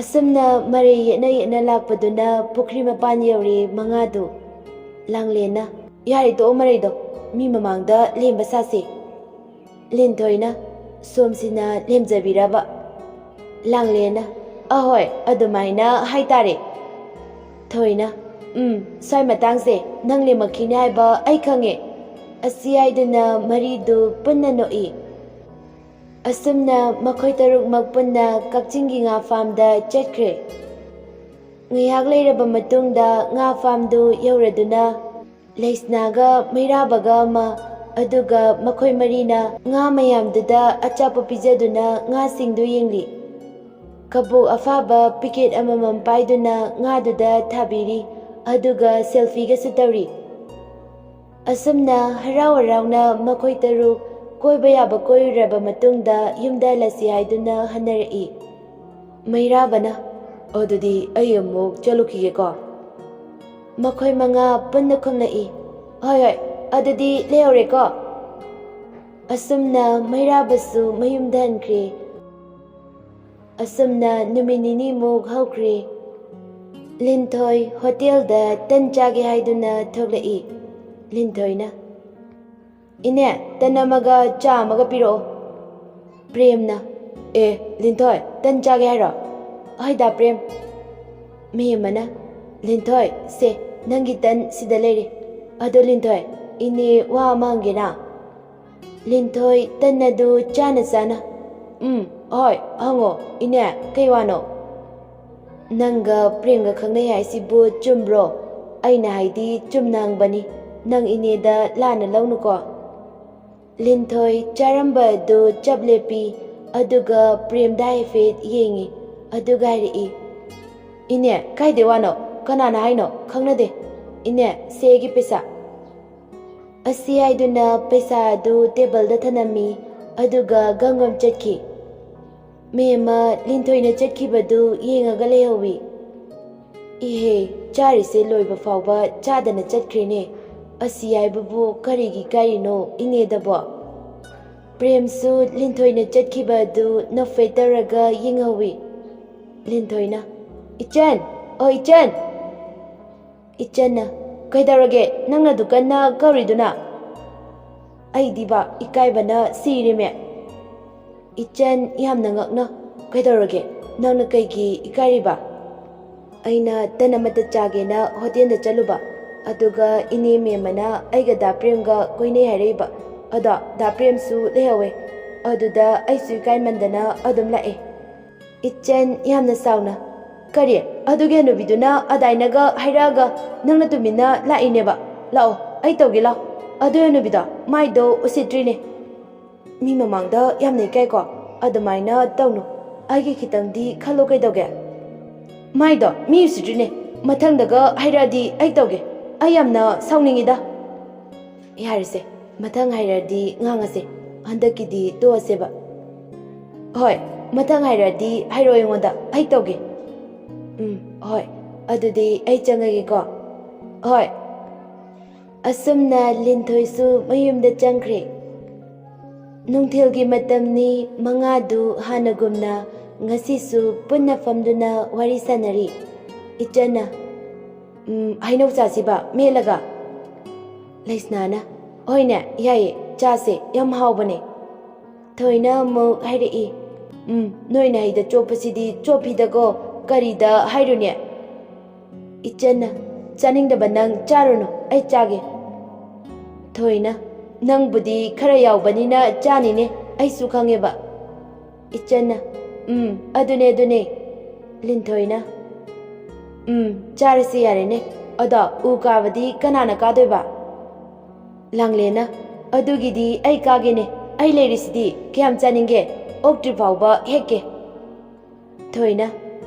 ꯑꯁꯨꯝꯅ ꯃꯔꯩ ꯌꯦꯠꯅ ꯌꯦꯠꯅ ꯂꯥꯛꯄꯗꯨꯅ ꯄꯨꯈ꯭ꯔꯤ ꯃꯄꯥꯟ ꯌꯧꯔꯦ ꯃꯉꯥꯗꯨ ꯂꯥꯡꯂꯦꯟꯅ ꯌꯥꯔꯦ ꯇꯣꯛꯑꯣ ꯃꯔꯩꯗꯣ ꯃꯤ ꯃꯃꯥꯡꯗ ꯂꯦꯝꯕ ꯁꯥꯁꯦ ꯂꯤꯟꯊꯣꯏꯅ ꯁꯣꯝꯁꯤꯅ ꯂꯦꯝꯖꯕꯤꯔꯕ ꯂꯥꯡꯂꯦꯟꯅ ꯑꯍꯣꯏ ꯑꯗꯨꯃꯥꯏꯅ ꯍꯥꯏꯇꯥꯔꯦ ꯊꯣꯏꯅ ꯁ꯭ꯋꯥꯏ ꯃꯇꯥꯡꯁꯦ ꯅꯪ ꯂꯦꯝꯃꯛꯈꯤꯅꯦ ꯍꯥꯏꯕ ꯑꯩ ꯈꯪꯉꯦ ꯑꯁꯤ ꯍꯥꯏꯗꯨꯅ ꯃꯔꯤꯗꯨ ꯄꯨꯟꯅ ꯅꯣꯛꯏ ꯑꯁꯨꯝꯅ ꯃꯈꯣꯏ ꯇꯔꯨꯛꯃꯛ ꯄꯨꯟꯅ ꯀꯛꯆꯤꯡꯒꯤ ꯉꯥ ꯐꯥꯝꯗ ꯆꯠꯈ꯭ꯔꯦ ꯉꯥꯏꯍꯥꯛ ꯂꯩꯔꯕ ꯃꯇꯨꯡꯗ ꯉꯥ ꯐꯥꯝꯗꯨ ꯌꯧꯔꯗꯨꯅ ꯂꯩꯁꯅꯥꯒ ꯃꯩꯔꯥꯕꯒ ꯑꯃ ꯑꯗꯨꯒ ꯃꯈꯣꯏ ꯃꯔꯤꯅ ꯉꯥ ꯃꯌꯥꯝꯗꯨꯗ ꯑꯆꯥꯄꯣꯠ ꯄꯤꯖꯗꯨꯅ ꯉꯥꯁꯤꯡꯗꯨ ꯌꯦꯡꯂꯤ꯫ ꯀꯕꯣꯛ ꯑꯐꯥꯕ ꯄꯤꯀꯦꯠ ꯑꯃꯃꯝ ꯄꯥꯏꯗꯨꯅ ꯉꯥꯗꯨꯗ ꯊꯥꯕꯤꯔꯤ ꯑꯗꯨꯒ ꯁꯦꯜꯐꯤꯒꯁꯨ ꯇꯧꯔꯤ꯫ ꯑꯁꯨꯝꯅ ꯍꯔꯥꯎ ꯍꯔꯥꯎꯅ ꯃꯈꯣꯏ ꯇꯔꯨꯛ ꯀꯣꯏꯕ ꯌꯥꯕ ꯀꯣꯏꯔꯨꯔꯕ ꯃꯇꯨꯡꯗ ꯌꯨꯝꯗ ꯍꯜꯂꯁꯤ ꯍꯥꯏꯗꯨꯅ ꯍꯟꯅꯔꯛꯏ꯫ ꯃꯩꯔꯥꯕꯅ "ꯑꯗꯨꯗꯤ ꯑꯩ ꯑꯃꯨꯛ ꯆꯠꯂꯨꯈꯤꯒꯦꯀꯣ"꯫ ꯃꯈꯣꯏ ꯃꯉꯥ ꯄꯨꯟꯅ ꯈꯨꯝꯂꯛꯏ꯫ "ꯍꯣꯏ ꯍꯣꯏ, ꯑꯗꯨꯗꯤ ꯂꯩꯍꯧꯔꯦꯀꯣ"꯫ ꯑꯁꯨꯝꯅ ꯃꯩꯔꯥꯕꯁꯨ ꯃꯌꯨꯝꯗ ꯍꯟꯈ꯭ꯔꯦ꯫ ꯑꯁꯨꯝꯅ ꯅꯨꯃꯤꯠ ꯅꯤꯅꯤꯃꯨꯛ ꯍꯧꯈ꯭ꯔꯦ꯫ ꯂꯤꯟꯊꯣꯏ ꯍꯣꯇꯦꯜꯗ ꯇꯟ ꯆꯥꯒꯦ ꯍꯥꯏꯗꯨꯅ ꯊꯣꯛꯂꯛꯏ꯫ ꯂꯤꯟꯊꯣꯏꯅ "ꯏꯅꯦ, ꯇꯟ ꯑꯃꯒ ꯆꯥ ꯑꯃꯒ ꯄꯤꯔꯛꯑꯣ"꯫ ꯄ꯭ꯔꯦꯝꯅ "ꯑꯦ ꯂꯤꯟꯊꯣꯏ, ꯇꯟ ꯆꯥꯒꯦ ꯍꯥꯏꯔꯣ? ꯍꯣꯏꯗ ꯄ꯭ꯔꯦꯝ"꯫ ꯃꯦꯝꯃꯅ "ꯂꯤꯟꯊꯣꯏ, ꯁꯦ ꯅꯪꯒꯤ ꯇꯟ ꯁꯤꯗ ꯂꯩꯔꯦ꯫ ꯑꯗꯣ ꯂꯤꯟꯊꯣꯏ, ꯏꯅꯦ ꯋꯥ ꯑꯃ ꯍꯪꯒꯦꯅ"꯫ ꯂꯤꯟꯊꯣꯏ ꯇꯟ ꯑꯗꯨ ꯆꯥꯅ ꯆꯥꯅ "ꯍꯣꯏ ꯍꯪꯉꯣ ꯏꯅꯦ, ꯀꯩ ꯋꯥꯅꯣ"꯫ "ꯅꯪꯒ ꯄ꯭ꯔꯦꯝꯒ ꯈꯪꯅꯩ ꯍꯥꯏꯁꯤꯕꯨ ꯆꯨꯝꯕ꯭ꯔꯣ? ꯑꯩꯅ ꯍꯥꯏꯗꯤ ꯆꯨꯝꯅ ꯍꯪꯕꯅꯤ, ꯅꯪ ꯏꯅꯦꯗ ꯂꯥꯟꯅ ꯂꯧꯅꯨꯀꯣ"꯫ ꯂꯤꯟꯊꯣꯏ ꯆꯥꯔꯝꯕ ꯑꯗꯨ ꯆꯞ ꯂꯦꯞꯄꯤ ꯑꯗꯨꯒ ꯄ꯭ꯔꯦꯝꯗ ꯍꯥꯏꯐꯦꯠ ꯌꯦꯡꯉꯤ ꯑꯗꯨꯒ ꯍꯥꯏꯔꯛꯏ꯫ "ꯏꯅꯦ, ꯀꯥꯏꯗꯩ ꯋꯥꯅꯣ? ꯀꯅꯥꯅ ꯍꯥꯏꯅꯣ? ꯈꯪꯅꯗꯦ꯫ ꯏꯅꯦ, ꯁꯦ ꯑꯩꯒꯤ ꯄꯩꯁꯥ"꯫ ꯑꯁꯤ ꯍꯥꯏꯗꯨꯅ ꯄꯩꯁꯥ ꯑꯗꯨ ꯇꯦꯕꯜꯗ ꯊꯅꯝꯃꯤ ꯑꯗꯨꯒ ꯒꯪꯒꯝ ꯆꯠꯈꯤ꯫ ꯃꯦꯝꯃ ꯂꯤꯟꯊꯣꯏꯅ ꯆꯠꯈꯤꯕꯗꯨ ꯌꯦꯡꯉꯒ ꯂꯩꯍꯧꯏ꯫ "ꯏꯍꯦ, ꯆꯥꯔꯤꯁꯦ ꯂꯣꯏꯕ ꯐꯥꯎꯕ ꯆꯥꯗꯅ ꯆꯠꯈ꯭ꯔꯦꯅꯦ꯫ ꯑꯁꯤ ꯍꯥꯏꯕꯕꯨ ꯀꯔꯤꯒꯤ ꯏꯀꯥꯏꯔꯤꯅꯣ ꯏꯅꯦꯗꯕꯣ"꯫ ꯄ꯭ꯔꯦꯝꯁꯨ ꯂꯤꯟꯊꯣꯏꯅ ꯆꯠꯈꯤꯕ ꯑꯗꯨ ꯅꯣꯛꯐꯦꯠ ꯇꯧꯔꯒ ꯌꯦꯡꯍꯧꯏ꯫ ꯂꯤꯟꯊꯣꯏꯅ "ꯏꯆꯟ, ꯑꯣ ꯏꯆꯟ"꯫ ꯏꯆꯟꯅ "ꯀꯩꯗꯧꯔꯒꯦ ꯅꯪꯅ ꯑꯗꯨꯛ ꯀꯟꯅ ꯀꯧꯔꯤꯗꯨꯅ"꯫ "ꯑꯩꯗꯤꯕ ꯏꯀꯥꯏꯕꯅ ꯁꯤꯔꯦꯃꯦ"꯫ ꯏꯆꯟ ꯌꯥꯝꯅ ꯉꯛꯅ "ꯀꯩꯗꯧꯔꯒꯦ? ꯅꯪꯅ ꯀꯩꯒꯤ ꯏꯀꯥꯏꯔꯤꯕ"꯫ "ꯑꯩꯅ ꯇꯟ ꯑꯃꯇ ꯆꯥꯒꯦꯅ ꯍꯣꯇꯦꯜꯗ ꯆꯠꯂꯨꯕ, ꯑꯗꯨꯒ ꯏꯅꯦ ꯃꯦꯝꯃꯅ ꯑꯩꯒ ꯗꯥ ꯄ꯭ꯔꯦꯝꯒ ꯀꯣꯏꯅꯩ ꯍꯥꯏꯔꯛꯏꯕ, ꯑꯗꯣ ꯗꯥ ꯄ꯭ꯔꯦꯝꯁꯨ ꯂꯩꯍꯧꯋꯦ, ꯑꯗꯨꯗ ꯑꯩꯁꯨ ꯏꯀꯥꯏꯃꯟꯗꯅ ꯑꯗꯨꯝ ꯂꯥꯛꯑꯦ"꯫ ꯏꯆꯟ ꯌꯥꯝꯅ ꯁꯥꯎꯅ "ꯀꯔꯤ? ꯑꯗꯨꯒꯤ ꯍꯅꯨꯕꯤꯗꯨꯅ ꯑꯗꯥꯏꯅꯒ ꯍꯥꯏꯔꯛꯑꯒ ꯅꯪꯅ ꯇꯨꯃꯤꯟꯅ ꯂꯥꯛꯏꯅꯦꯕ? ꯂꯥꯛꯑꯣ, ꯑꯩ ꯇꯧꯒꯦ ꯂꯥꯎ꯫ ꯑꯗꯨ ꯍꯅꯨꯕꯤꯗꯣ ꯃꯥꯏꯗꯣ ꯎꯁꯤꯠꯇ꯭ꯔꯤꯅꯦ꯫ ꯃꯤ ꯃꯃꯥꯡꯗ ꯌꯥꯝꯅ ꯏꯀꯥꯏꯀꯣ? ꯑꯗꯨꯃꯥꯏꯅ ꯇꯧꯅꯨ, ꯑꯩꯒꯤ ꯈꯤꯇꯪꯗꯤ ꯈꯜꯂꯣ ꯀꯩꯗꯧꯒꯦ? ꯃꯥꯏꯗꯣ ꯃꯤ ꯎꯁꯤꯠꯇ꯭ꯔꯤꯅꯦ, ꯃꯊꯪꯗꯒ ꯍꯥꯏꯔꯛꯑꯗꯤ ꯑꯩ ꯇꯧꯒꯦ, ꯑꯩ ꯌꯥꯝꯅ ꯁꯥꯎꯅꯤꯡꯉꯤꯗ"꯫ "ꯌꯥꯔꯦꯁꯦ, ꯃꯊꯪ ꯍꯥꯏꯔꯛꯑꯗꯤ ꯉꯥꯡꯉꯁꯦ, ꯍꯟꯗꯛꯀꯤꯗꯤ ꯇꯣꯛꯑꯁꯦꯕ"꯫ "ꯍꯣꯏ, ꯃꯊꯪ ꯍꯥꯏꯔꯛꯑꯗꯤ ꯍꯥꯏꯔꯛꯑꯣ ꯑꯩꯉꯣꯟꯗ, ꯑꯩ ꯇꯧꯒꯦ"꯫ "ꯍꯣꯏ, ꯑꯗꯨꯗꯤ ꯑꯩ ꯆꯪꯉꯒꯦꯀꯣ"꯫ "ꯍꯣꯏ"꯫ ꯑꯁꯨꯝꯅ ꯂꯤꯟꯊꯣꯏꯁꯨ ꯃꯌꯨꯝꯗ ꯆꯪꯈ꯭ꯔꯦ꯫ ꯅꯨꯡꯊꯤꯜꯒꯤ ꯃꯇꯝꯅꯤ, ꯃꯉꯥꯗꯨ ꯍꯥꯟꯅꯒꯨꯝꯅ ꯉꯁꯤꯁꯨ ꯄꯨꯟꯅ ꯐꯝꯗꯨꯅ ꯋꯥꯔꯤ ꯁꯥꯟꯅꯔꯤ꯫ ꯏꯆꯟꯅ "ꯍꯩꯅꯧ ꯆꯥꯁꯤꯕ ꯃꯦꯠꯂꯒ"꯫ ꯂꯩꯁꯅꯥꯅ "ꯍꯣꯏꯅꯦ, ꯌꯥꯏꯌꯦ, ꯆꯥꯁꯦ, ꯌꯥꯝ ꯍꯥꯎꯕꯅꯦ"꯫ ꯊꯣꯏꯅ ꯑꯃꯨꯛ ꯍꯥꯏꯔꯛꯏ꯫ "ꯅꯣꯏꯅ ꯍꯩꯗ ꯆꯣꯞꯄꯁꯤꯗꯤ ꯆꯣꯞꯄꯤꯗꯀꯣ, ꯀꯔꯤꯗ ꯍꯥꯏꯔꯨꯅꯤ"꯫ ꯏꯆꯟꯅ "ꯆꯥꯅꯤꯡꯗꯕ ꯅꯪ ꯆꯥꯔꯨꯅꯨ, ꯑꯩ ꯆꯥꯒꯦ"꯫ ꯊꯣꯏꯅ "ꯅꯪꯕꯨꯗꯤ ꯈꯔ ꯌꯥꯎꯕꯅꯤꯅ ꯆꯥꯅꯤꯅꯦ, ꯑꯩꯁꯨ ꯈꯪꯉꯦꯕ"꯫ ꯏꯆꯟꯅ "ꯑꯗꯨꯅꯦ ꯑꯗꯨꯅꯦ"꯫ ꯂꯤꯟꯊꯣꯏꯅ "ꯆꯥꯔꯁꯤ ꯌꯥꯔꯦꯅꯦ, ꯑꯗꯣ ꯎ ꯀꯥꯕꯗꯤ ꯀꯅꯥꯅ ꯀꯥꯗꯣꯏꯕ"꯫ ꯂꯥꯡꯂꯦꯟꯅ "ꯑꯗꯨꯒꯤꯗꯤ ꯑꯩ ꯀꯥꯒꯦꯅꯦ, ꯑꯩ ꯂꯩꯔꯤꯁꯤꯗꯤ, ꯀꯌꯥꯝ ꯆꯥꯅꯤꯡꯒꯦ, ꯑꯣꯛꯇ꯭ꯔꯤ ꯐꯥꯎꯕ ꯍꯦꯛꯀꯦ"꯫ ꯊꯣꯏꯅ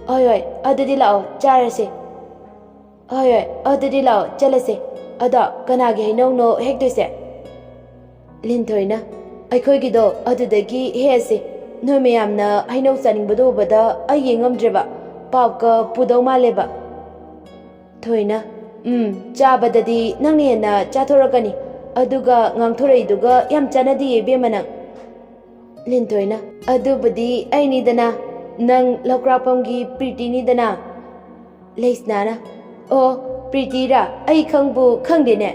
"ꯍꯣꯏ ꯍꯣꯏ, ꯑꯗꯨꯗꯤ ꯂꯥꯛꯑꯣ ꯆꯥꯔꯁꯦ"꯫ "ꯍꯣꯏ ꯍꯣꯏ, ꯑꯗꯨꯗꯤ ꯂꯥꯛꯑꯣ ꯆꯠꯂꯁꯦ, ꯑꯗꯣ ꯀꯅꯥꯒꯤ ꯍꯩꯅꯧꯅꯣ ꯍꯦꯛꯇꯣꯏꯁꯦ"꯫ ꯂꯤꯟꯊꯣꯏꯅ "ꯑꯩꯈꯣꯏꯒꯤꯗꯣ ꯑꯗꯨꯗꯒꯤ ꯍꯦꯛꯑꯁꯦ, ꯅꯣꯏ ꯃꯌꯥꯝꯅ ꯍꯩꯅꯧ ꯆꯥꯅꯤꯡꯕꯗꯣ ꯎꯕꯗ ꯑꯩ ꯌꯦꯡꯉꯝꯗ꯭ꯔꯦꯕ, ꯄꯥꯞꯀ ꯄꯨꯗꯧ ꯃꯥꯜꯂꯦꯕ"꯫ ꯊꯣꯏꯅ "ꯆꯥꯕꯗꯗꯤ ꯅꯪꯅ ꯍꯦꯟꯅ ꯆꯥꯊꯣꯔꯛꯀꯅꯤ, ꯑꯗꯨꯒ ꯉꯥꯡꯊꯣꯔꯛꯏꯗꯨꯒ ꯌꯥꯝ ꯆꯥꯟꯅꯗꯤꯌꯦ ꯏꯕꯦꯝꯃ ꯅꯪ"꯫ ꯂꯤꯟꯊꯣꯏꯅ "ꯑꯗꯨꯕꯨꯗꯤ ꯑꯩꯅꯤꯗꯅ, ꯅꯪ ꯂꯧꯀ꯭ꯔꯥꯛꯄꯝꯒꯤ ꯄ꯭ꯔꯤꯇꯤꯅꯤꯗꯅ"꯫ ꯂꯩꯁꯅꯥꯅ "ꯑꯣ, ꯄ꯭ꯔꯤꯇꯤꯔꯥ, ꯑꯩ ꯈꯪꯕꯨ ꯈꯪꯗꯦꯅꯦ"꯫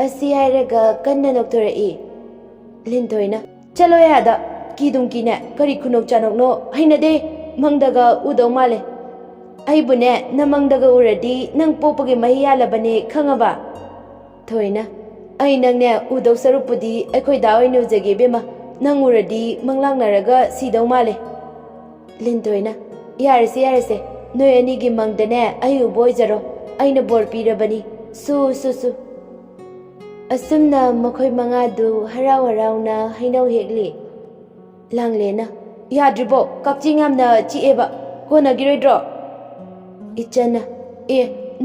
ꯑꯁꯤ ꯍꯥꯏꯔꯒ ꯀꯟꯅ ꯅꯣꯛꯊꯣꯔꯛꯏ꯫ ꯂꯤꯟꯊꯣꯏꯅ "ꯆꯠꯂꯣꯍꯦ ꯑꯥꯗ, ꯀꯤꯗꯨꯝ ꯀꯤꯅꯦ, ꯀꯔꯤ ꯈꯨꯅꯣꯛ ꯆꯥꯅꯣꯛꯅꯣ, ꯍꯩꯅꯗꯦ, ꯃꯪꯗꯒ ꯎꯗꯧ ꯃꯥꯜꯂꯦ"꯫ "ꯑꯩꯕꯨꯅꯦ ꯅꯃꯪꯗꯒ ꯎꯔꯗꯤ ꯅꯪ ꯄꯣꯛꯄꯒꯤ ꯃꯍꯩ ꯌꯥꯜꯂꯕꯅꯦ ꯈꯪꯉꯕ"꯫ ꯊꯣꯏꯅ "ꯑꯩ ꯅꯪꯅꯦ ꯎꯗꯧ ꯁꯔꯨꯛꯄꯨꯗꯤ ꯑꯩꯈꯣꯏ ꯗꯥ ꯑꯣꯏꯅ ꯎꯖꯒꯦ ꯏꯕꯦꯝꯃ, ꯅꯪ ꯎꯔꯗꯤ ꯃꯪꯂꯥꯛꯅꯔꯒ ꯁꯤꯗꯧ ꯃꯥꯜꯂꯦ"꯫ ꯂꯤꯟꯊꯣꯏꯅ "ꯌꯥꯔꯦꯁꯦ ꯌꯥꯔꯦꯁꯦ, ꯅꯣꯏ ꯑꯅꯤꯒꯤ ꯃꯪꯗꯅꯦ ꯑꯩ ꯎꯕ ꯑꯣꯏꯖꯔꯣ ꯑꯩꯅ ꯕꯣꯔ ꯄꯤꯔꯕꯅꯤ ꯁꯨ ꯁꯨ ꯁꯨ ꯑꯁꯨꯝꯅ ꯃꯈꯣꯏ ꯃꯉꯥꯗꯨ ꯍꯔꯥꯎ ꯍꯔꯥꯎꯅ ꯍꯩꯅꯧ ꯍꯦꯛꯂꯤ ꯂꯥꯡꯂꯦꯅ ꯌꯥꯗ꯭ꯔꯤꯕꯣ ꯀꯛꯆꯤꯡ ꯌꯥꯝꯅ ꯆꯤꯛꯑꯦꯕ ꯀꯣꯟꯅꯈꯤꯔꯣꯏꯗ꯭ꯔꯣ ꯏꯆꯟꯅ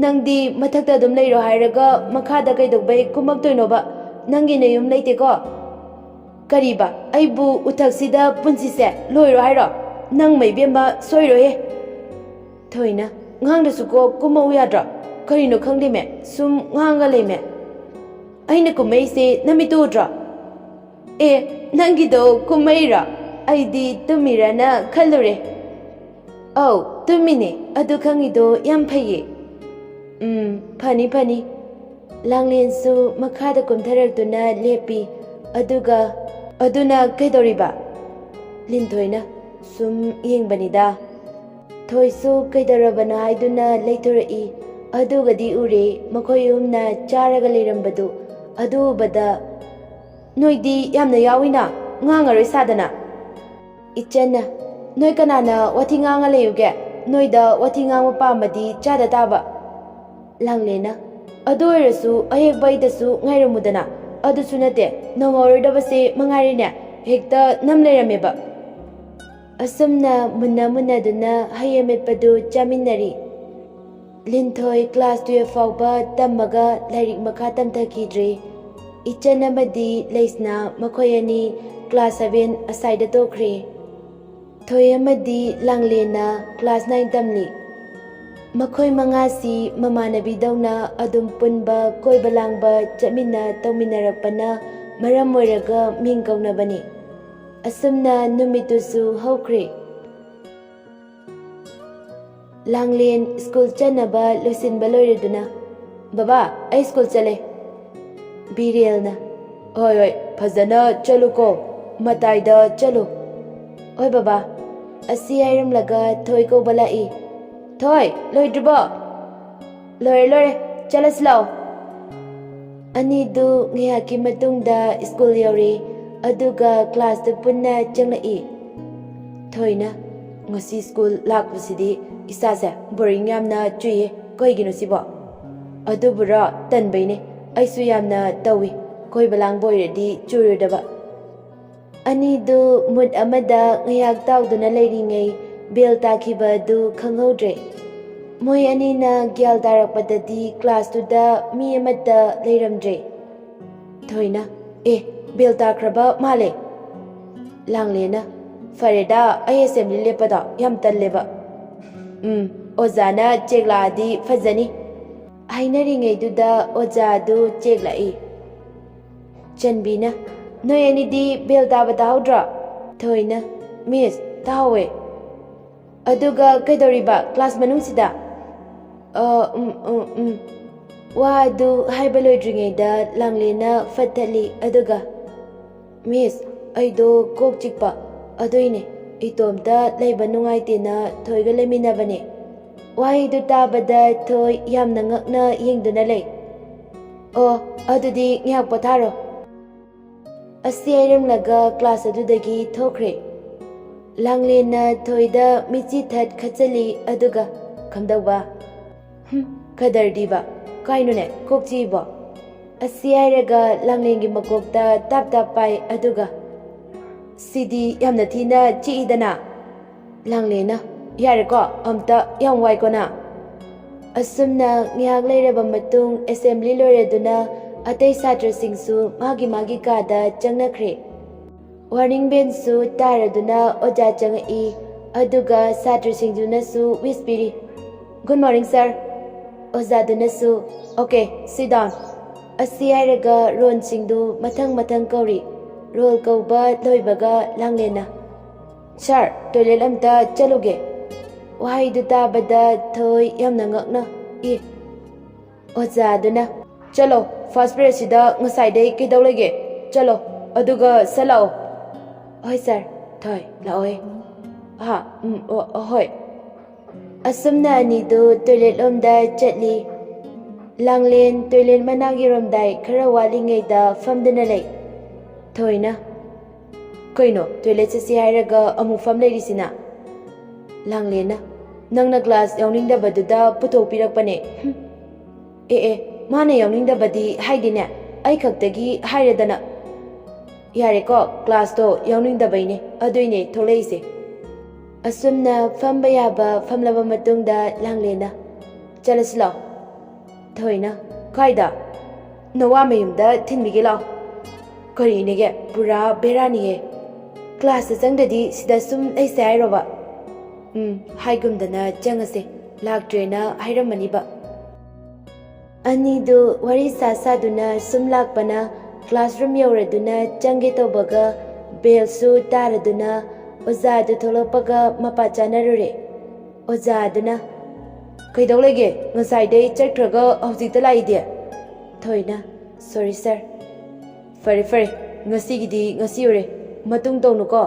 ꯅꯪꯗꯤ ꯃꯊꯛꯇ ꯑꯗꯨꯝ ꯂꯩꯔꯣ ꯍꯥꯏꯔꯒ ꯃꯈꯥꯗ ꯀꯩꯗꯧꯕꯩ ꯀꯨꯝꯃꯛꯇꯣꯏꯅꯣꯕ ꯅꯪꯒꯤ ꯅꯌꯨꯝ ꯂꯩꯇꯦꯀꯣ ꯀꯔꯤꯕ ꯑꯩꯕꯨ ꯎꯊꯛꯁꯤꯗ ꯄꯨꯟꯁꯤꯁꯦ ꯂꯣꯏꯔꯣ ꯍꯥꯏꯔꯣ ꯅꯪ ꯃꯩꯕꯦꯝꯃ ꯁꯣꯏꯔꯣꯏꯍꯦ ꯊꯣꯏꯅ ꯉꯥꯡꯗꯁꯨꯀꯣ ꯀꯨꯝꯃꯛꯎ ꯌꯥꯗ꯭ꯔꯣ ꯀꯔꯤꯅꯣ ꯈꯪꯗꯦꯃꯦ ꯁꯨꯝ ꯉꯥꯡꯒ ꯂꯩꯃꯦ ꯑꯩꯅ ꯀꯨꯝꯃꯛꯏꯁꯦ ꯅꯃꯤꯠꯇꯨ ꯎꯗ꯭ꯔꯣ ꯅꯪꯒꯤꯗꯣ ꯀꯨꯝꯃꯛꯏꯔꯣ ꯑꯩꯗꯤ ꯇꯨꯝꯃꯤꯔꯅ ꯈꯜꯂꯨꯔꯦ ꯑꯧ ꯇꯨꯝꯃꯤꯅꯦ ꯑꯗꯨ ꯈꯪꯉꯤꯗꯣ ꯌꯥꯝ ꯐꯩꯌꯦ ꯐꯅꯤ ꯐꯅꯤ ꯂꯥꯡꯂꯦꯟꯁꯨ ꯃꯈꯥꯗ ꯀꯨꯝꯊꯔꯛꯇꯨꯅ ꯂꯦꯞꯄꯤ ꯑꯗꯨꯅ ꯀꯩꯗꯧꯔꯤꯕ ꯂꯤꯟꯊꯣꯏꯅ ꯁꯨꯝ ꯌꯦꯡꯕꯅꯤꯗ ꯊꯣꯏꯁꯨ ꯀꯩꯗꯧꯔꯕꯅꯣ ꯍꯥꯏꯗꯨꯅ ꯂꯩꯊꯣꯔꯛꯏ ꯑꯗꯨꯒꯗꯤ ꯎꯔꯦ ꯃꯈꯣꯏ ꯑꯍꯨꯝꯅ ꯆꯥꯔꯒ ꯂꯩꯔꯝꯕꯗꯨ ꯑꯗꯨ ꯎꯕꯗ ꯅꯣꯏꯗꯤ ꯌꯥꯝꯅ ꯌꯥꯎꯏꯅ ꯉꯥꯡꯉꯔꯣꯏ ꯁꯥꯗꯅ ꯏꯆꯟꯅ ꯅꯣꯏ ꯀꯅꯥꯅ ꯋꯥꯊꯤ ꯉꯥꯡꯉ ꯂꯩꯌꯨꯒꯦ ꯅꯣꯏꯗ ꯋꯥꯊꯤ ꯉꯥꯡꯕ ꯄꯥꯝꯃꯗꯤ ꯆꯥꯗ ꯇꯥꯕ ꯂꯥꯡꯂꯦꯅ ꯑꯗꯨ ꯑꯣꯏꯔꯁꯨ ꯑꯍꯦꯛꯄ ꯑꯩꯗꯁꯨ ꯉꯥꯏꯔꯝꯃꯨꯗꯅ ꯑꯗꯨꯁꯨ ꯅꯠꯇꯦ ꯅꯪꯍꯧꯔꯣꯏꯗꯕꯁꯦ ꯃꯉꯥꯏꯔꯤꯅꯦ ꯍꯦꯛꯇ ꯅꯝ ꯂꯩꯔꯝꯃꯦꯕ ꯑꯁꯨꯝꯅ ꯃꯨꯟꯅꯗꯨꯅ ꯍꯩ ꯑꯃꯦꯠꯄꯗꯨ ꯆꯥꯃꯤꯟꯅꯔꯤ ꯂꯤꯟꯊꯣꯏ ꯀ꯭ꯂꯥꯁ 12 ꯐꯥꯎꯕ ꯇꯝꯃꯒ ꯂꯥꯏꯔꯤꯛ ꯃꯈꯥ ꯇꯝꯊꯈꯤꯗ꯭ꯔꯦ ꯏꯆꯟ ꯑꯃꯗꯤ ꯂꯩꯁꯅꯥ ꯃꯈꯣꯏ ꯑꯅꯤ ꯀ꯭ꯂꯥꯁ 7 ꯑꯁꯥꯏꯗ ꯇꯣꯛꯈ꯭ꯔꯦ ꯊꯣꯏ ꯑꯃꯗꯤ ꯂꯥꯡꯂꯦꯟꯅ ꯀ꯭ꯂꯥꯁ 9 ꯇꯝꯂꯤ ꯃꯈꯣꯏ ꯃꯉꯥꯁꯤ ꯃꯃꯥꯟꯅꯕꯤꯗꯧꯅ ꯑꯗꯨꯝ ꯄꯨꯟꯕ ꯀꯣꯏꯕ ꯂꯥꯡꯕ ꯇꯧꯃꯤꯟꯅꯔꯛꯄꯅ ꯃꯔꯝ ꯑꯣꯏꯔꯒ ꯃꯤꯡ ꯀꯧꯅꯕꯅꯤ ꯑꯁꯨꯝꯅ ꯅꯨꯃꯤꯠꯇꯨꯁꯨ ꯍꯧꯈ꯭ꯔꯦ ꯂꯥꯡꯂꯦꯟ ꯁ꯭ꯀꯨꯜ ꯆꯠꯅꯕ ꯂꯣꯏꯁꯤꯟꯕ ꯂꯣꯏꯔꯗꯨꯅ ꯕꯕꯥ ꯑꯩ ꯁ꯭ꯀꯨꯜ ꯆꯠꯂꯦ ꯕꯤꯔꯦꯜꯅ ꯍꯣꯏ ꯐꯖꯅ ꯆꯠꯂꯨꯀꯣ ꯃꯇꯥꯏꯗ ꯆꯠꯂꯨ ꯍꯣꯏ ꯕꯕꯥ ꯑꯁꯤ ꯍꯥꯏꯔꯝꯂꯒ ꯊꯣꯏ ꯀꯧꯕ ꯂꯥꯛꯏ ꯊꯣꯏ ꯂꯣꯏꯗ꯭ꯔꯤꯕꯣ ꯂꯣꯏꯔꯦ ꯆꯠꯂꯁꯤ ꯂꯥꯛꯑꯣ ꯑꯅꯤꯗꯨ ꯉꯥꯏꯍꯥꯛꯀꯤ ꯃꯇꯨꯡꯗ ꯁ꯭ꯀꯨꯜ ꯌꯧꯔꯦ ꯑꯗꯨꯒ ꯀ꯭ꯂꯥꯁꯇ ꯄꯨꯟꯅ ꯆꯪꯂꯛꯏ ꯊꯣꯏꯅ ꯉꯁꯤ ꯁ꯭ꯀꯨꯜ ꯂꯥꯛꯄꯁꯤꯗꯤ ꯏꯁꯥꯁꯦ ꯕꯣꯔꯤꯡ ꯌꯥꯝꯅ ꯆꯨꯏꯌꯦ ꯀꯩꯒꯤꯅꯣ ꯁꯤꯕꯣ ꯑꯗꯨꯕꯨꯔꯣ ꯇꯟꯕꯩꯅꯦ ꯑꯩꯁꯨ ꯌꯥꯝꯅ ꯇꯧꯏ ꯀꯣꯏꯕ ꯂꯥꯡꯕ ꯑꯣꯏꯔꯗꯤ ꯆꯨꯔꯣꯏꯗꯕ ꯑꯅꯤꯗꯨ ꯃꯨꯠ ꯑꯃꯗ ꯉꯥꯏꯍꯥꯛ ꯇꯥꯎꯗꯨꯅ ꯂꯩꯔꯤꯉꯩ ꯕꯦꯜ ꯇꯥꯈꯤꯕ ꯑꯗꯨ ꯈꯪꯍꯧꯗ꯭ꯔꯦ ꯃꯣꯏ ꯑꯅꯤꯅ ꯒ꯭ꯌꯥꯟ ꯇꯥꯔꯛꯄꯗꯗꯤ ꯀ꯭ꯂꯥꯁꯇꯨꯗ ꯃꯤ ꯑꯃꯠꯇ ꯂꯩꯔꯝꯗ꯭ꯔꯦ ꯊꯣꯏꯅ ꯕꯦꯜ ꯇꯥꯈ꯭ꯔꯕ ꯃꯥꯜꯂꯦ ꯂꯥꯡꯂꯦꯅ ꯐꯔꯦꯗ ꯑꯩ ꯑꯦꯁꯦꯝꯕ꯭ꯂꯤ ꯂꯦꯞꯄꯗꯣ ꯌꯥꯝ ꯇꯜꯂꯦꯕ ꯑꯣꯖꯥꯅ ꯆꯦꯛ ꯂꯥꯛꯑꯗꯤ ꯐꯖꯅꯤ ꯍꯥꯏꯅꯔꯤꯉꯩꯗꯨꯗ ꯑꯣꯖꯥꯗꯨ ꯆꯦꯛ ꯂꯥꯛꯏ ꯆꯟꯕꯤꯅ ꯅꯣꯏ ꯑꯅꯤꯗꯤ ꯕꯦꯜ ꯇꯥꯕ ꯇꯥꯍꯧꯗ꯭ꯔꯣ ꯊꯣꯏꯅ ꯃꯤꯁ ꯇꯥꯍꯧꯋꯦ ꯑꯗꯨꯒ ꯀꯩꯗꯧꯔꯤꯕ ꯀ꯭ꯂꯥꯁ ꯃꯅꯨꯡꯁꯤꯗ ꯋꯥ ꯑꯗꯨ ꯍꯥꯏꯕ ꯂꯣꯏꯗ꯭ꯔꯤꯉꯩꯗ ꯂꯥꯡꯂꯦꯟꯅ ꯐꯠꯊꯠꯂꯤ ꯑꯗꯨꯒ ꯃꯤꯁ ꯑꯩꯗꯣ ꯀꯣꯛ ꯆꯤꯛꯄ ꯑꯗꯨꯏꯅꯦ ꯏꯇꯣꯝꯇ ꯂꯩꯕ ꯅꯨꯡꯉꯥꯏꯇꯦꯅ ꯊꯣꯏꯒ ꯂꯩꯃꯤꯟꯅꯕꯅꯦ ꯋꯥꯍꯩꯗꯨ ꯇꯥꯕꯗ ꯊꯣꯏ ꯌꯥꯝꯅ ꯉꯛꯅ ꯌꯦꯡꯗꯨꯅ ꯂꯩ ꯑꯗꯨꯗꯤ ꯉꯥꯏꯍꯥꯛ ꯄꯣꯊꯥꯔꯣ ꯑꯁꯤ ꯍꯥꯏꯔꯝꯂꯒ ꯀ꯭ꯂꯥꯁ ꯑꯗꯨꯗꯒꯤ ꯊꯣꯛꯈ꯭ꯔꯦ ꯂꯥꯡꯂꯦꯟꯅ ꯊꯣꯏꯗ ꯃꯤꯠꯆꯤ ꯈꯠꯆꯜꯂꯤ ꯑꯗꯨꯒ ꯀꯝꯗꯧꯕ ꯀꯗꯔꯗꯤꯕ ꯀꯥꯏꯅꯣꯅꯦ ꯀꯣꯛ ꯆꯤꯛꯏꯕꯣ ꯑꯁꯤ ꯍꯥꯏꯔꯒ ꯂꯥꯡꯂꯦꯟꯒꯤ ꯃꯀꯣꯛꯇ ꯇꯥꯞ ꯄꯥꯏ ꯑꯗꯨꯒ ꯁꯤꯗꯤ ꯌꯥꯝꯅ ꯊꯤꯅ ꯆꯤꯛꯏꯗꯅ ꯂꯥꯡꯂꯦꯟꯅ ꯌꯥꯔꯦꯀꯣ ꯑꯝꯇ ꯌꯥꯝ ꯋꯥꯏꯀꯣꯅ ꯑꯁꯨꯝꯅ ꯉꯥꯏꯍꯥꯛ ꯂꯩꯔꯕ ꯃꯇꯨꯡ ꯑꯦꯁꯦꯝꯕ꯭ꯂꯤ ꯂꯣꯏꯔꯗꯨꯅ ꯑꯇꯩ ꯁꯥꯇ꯭ꯔꯁꯤꯡꯁꯨ ꯃꯥꯒꯤ ꯀꯥꯗ ꯆꯪꯅꯈ꯭ꯔꯦ ꯋꯥꯔꯅꯤꯡ ꯕꯦꯜꯁꯨ ꯇꯥꯔꯗꯨꯅ ꯑꯣꯖꯥ ꯆꯪꯉꯛꯏ ꯑꯗꯨꯒ ꯁꯥꯇ꯭ꯔꯁꯤꯡꯗꯨꯅꯁꯨ ꯋꯤꯁ ꯄꯤꯔꯤ ꯒꯨꯗ ꯃꯣꯔꯅꯤꯡ ꯁꯥꯔ ꯑꯣꯖꯥꯗꯨꯅꯁꯨ ꯑꯣꯀꯦ ꯁꯤꯠ ꯗꯥꯎꯟ ꯑꯁꯤ ꯍꯥꯏꯔꯒ ꯔꯣꯜꯁꯤꯡꯗꯨ ꯃꯊꯪ ꯀꯧꯔꯤ ꯔꯣꯜ ꯀꯧꯕ ꯂꯣꯏꯕꯒ ꯂꯥꯡꯂꯦꯟꯅ ꯁꯥꯔ ꯇꯣꯏꯂꯦꯠ ꯑꯝꯇ ꯆꯠꯂꯨꯒꯦ ꯋꯥꯍꯩꯗꯨ ꯇꯥꯕꯗ ꯊꯣꯏ ꯌꯥꯝꯅ ꯉꯛꯅ ꯑꯣꯖꯥꯗꯨꯅ ꯆꯠꯂꯣ ꯐꯥꯔꯁ ꯄꯤꯔꯤꯌꯠꯁꯤꯗ ꯉꯁꯥꯏꯗꯩ ꯀꯩꯗꯧ ꯂꯩꯒꯦ ꯆꯠꯂꯣ ꯑꯗꯨꯒ ꯁꯠ ꯂꯥꯛꯑꯣ ꯍꯣꯏ ꯁꯥꯔ ꯊꯣꯏ ꯂꯥꯛꯑꯣꯍꯦ ꯍꯣꯏ ꯑꯁꯨꯝꯅ ꯑꯅꯤꯗꯨ ꯇꯣꯏꯂꯦꯠ ꯂꯣꯝꯗ ꯆꯠꯂꯤ ꯂꯥꯡꯂꯦꯟ ꯇꯣꯏꯂꯦꯠ ꯃꯅꯥꯛꯒꯤꯔꯣꯝꯗꯥꯏ ꯈꯔ ꯋꯥꯠꯂꯤꯉꯩꯗ ꯐꯝꯗꯨꯅ ꯂꯩ ꯊꯣꯏꯅ ꯀꯩꯅꯣ ꯇꯣꯏꯂꯦꯠ ꯆꯠꯁꯤ ꯍꯥꯏꯔꯒ ꯑꯃꯨꯛ ꯐꯝ ꯂꯩꯔꯤꯁꯤꯅ ꯂꯥꯡꯂꯦꯟꯅ ꯅꯪꯅ ꯀ꯭ꯂꯥꯁ ꯌꯥꯎꯅꯤꯡꯗꯕꯗꯨꯗ ꯄꯨꯊꯣꯛꯄꯤꯔꯛꯄꯅꯦ ꯑꯦ ꯃꯥꯅ ꯌꯥꯎꯅꯤꯡꯗꯕꯗꯤ ꯍꯥꯏꯗꯤꯅꯦ ꯑꯩ ꯈꯛꯇꯒꯤ ꯍꯥꯏꯔꯦꯗꯅ ꯌꯥꯔꯦꯀꯣ ꯀ꯭ꯂꯥꯁꯇꯣ ꯌꯥꯎꯅꯤꯡꯗꯕꯩꯅꯦ ꯑꯗꯨꯏꯅꯦ ꯊꯣꯛꯂꯛꯏꯁꯦ ꯑꯁꯨꯝꯅ ꯐꯝꯕ ꯌꯥꯕ ꯐꯝꯂꯕ ꯃꯇꯨꯡꯗ ꯂꯥꯡꯂꯦꯟꯅ ꯆꯠꯂꯁꯤ ꯂꯥꯛꯑꯣ ꯊꯣꯏꯅ ꯀꯥꯏꯗ ꯅꯋꯥ ꯃꯌꯨꯝꯗ ꯊꯤꯟꯕꯤꯒꯦ ꯂꯥꯛꯑꯣ ꯀꯔꯤꯅꯦꯒꯦ ꯄꯨꯔꯥ ꯕꯦꯔꯥꯅꯤꯍꯦ ꯀ꯭ꯂꯥꯁꯇ ꯆꯪꯗꯗꯤ ꯁꯤꯗ ꯁꯨꯝ ꯂꯩꯁꯦ ꯍꯥꯏꯔꯣꯕ ꯍꯥꯏꯒꯨꯝꯗꯅ ꯆꯪꯉꯁꯦ ꯂꯥꯛꯇ꯭ꯔꯦꯅ ꯍꯥꯏꯔꯝꯃꯅꯤꯕ ꯑꯅꯤꯗꯨ ꯋꯥꯔꯤ ꯁꯥꯗꯨꯅ ꯁꯨꯝ ꯂꯥꯛꯄꯅ ꯀ꯭ꯂꯥꯁꯔꯨꯝ ꯌꯧꯔꯗꯨꯅ ꯆꯪꯒꯦ ꯇꯧꯕꯒ ꯕꯦꯜꯁꯨ ꯇꯥꯔꯗꯨꯅ ꯑꯣꯖꯥꯗꯨ ꯊꯣꯛꯂꯛꯄꯒ ꯃꯄꯥ ꯆꯥꯅꯔꯨꯔꯦ ꯑꯣꯖꯥꯗꯨꯅ ꯀꯩꯗꯧ ꯂꯩꯒꯦ ꯉꯁꯥꯏꯗꯩ ꯆꯠꯈ꯭ꯔꯒ ꯍꯧꯖꯤꯛꯇ ꯂꯥꯛꯏꯗꯤ ꯊꯣꯏꯅ ꯁꯣꯔꯤ ꯁꯥꯔ ꯐꯔꯦ ꯉꯁꯤꯒꯤꯗꯤ ꯉꯁꯤ ꯑꯣꯏꯔꯦ ꯃꯇꯨꯡ ꯇꯧꯅꯨꯀꯣ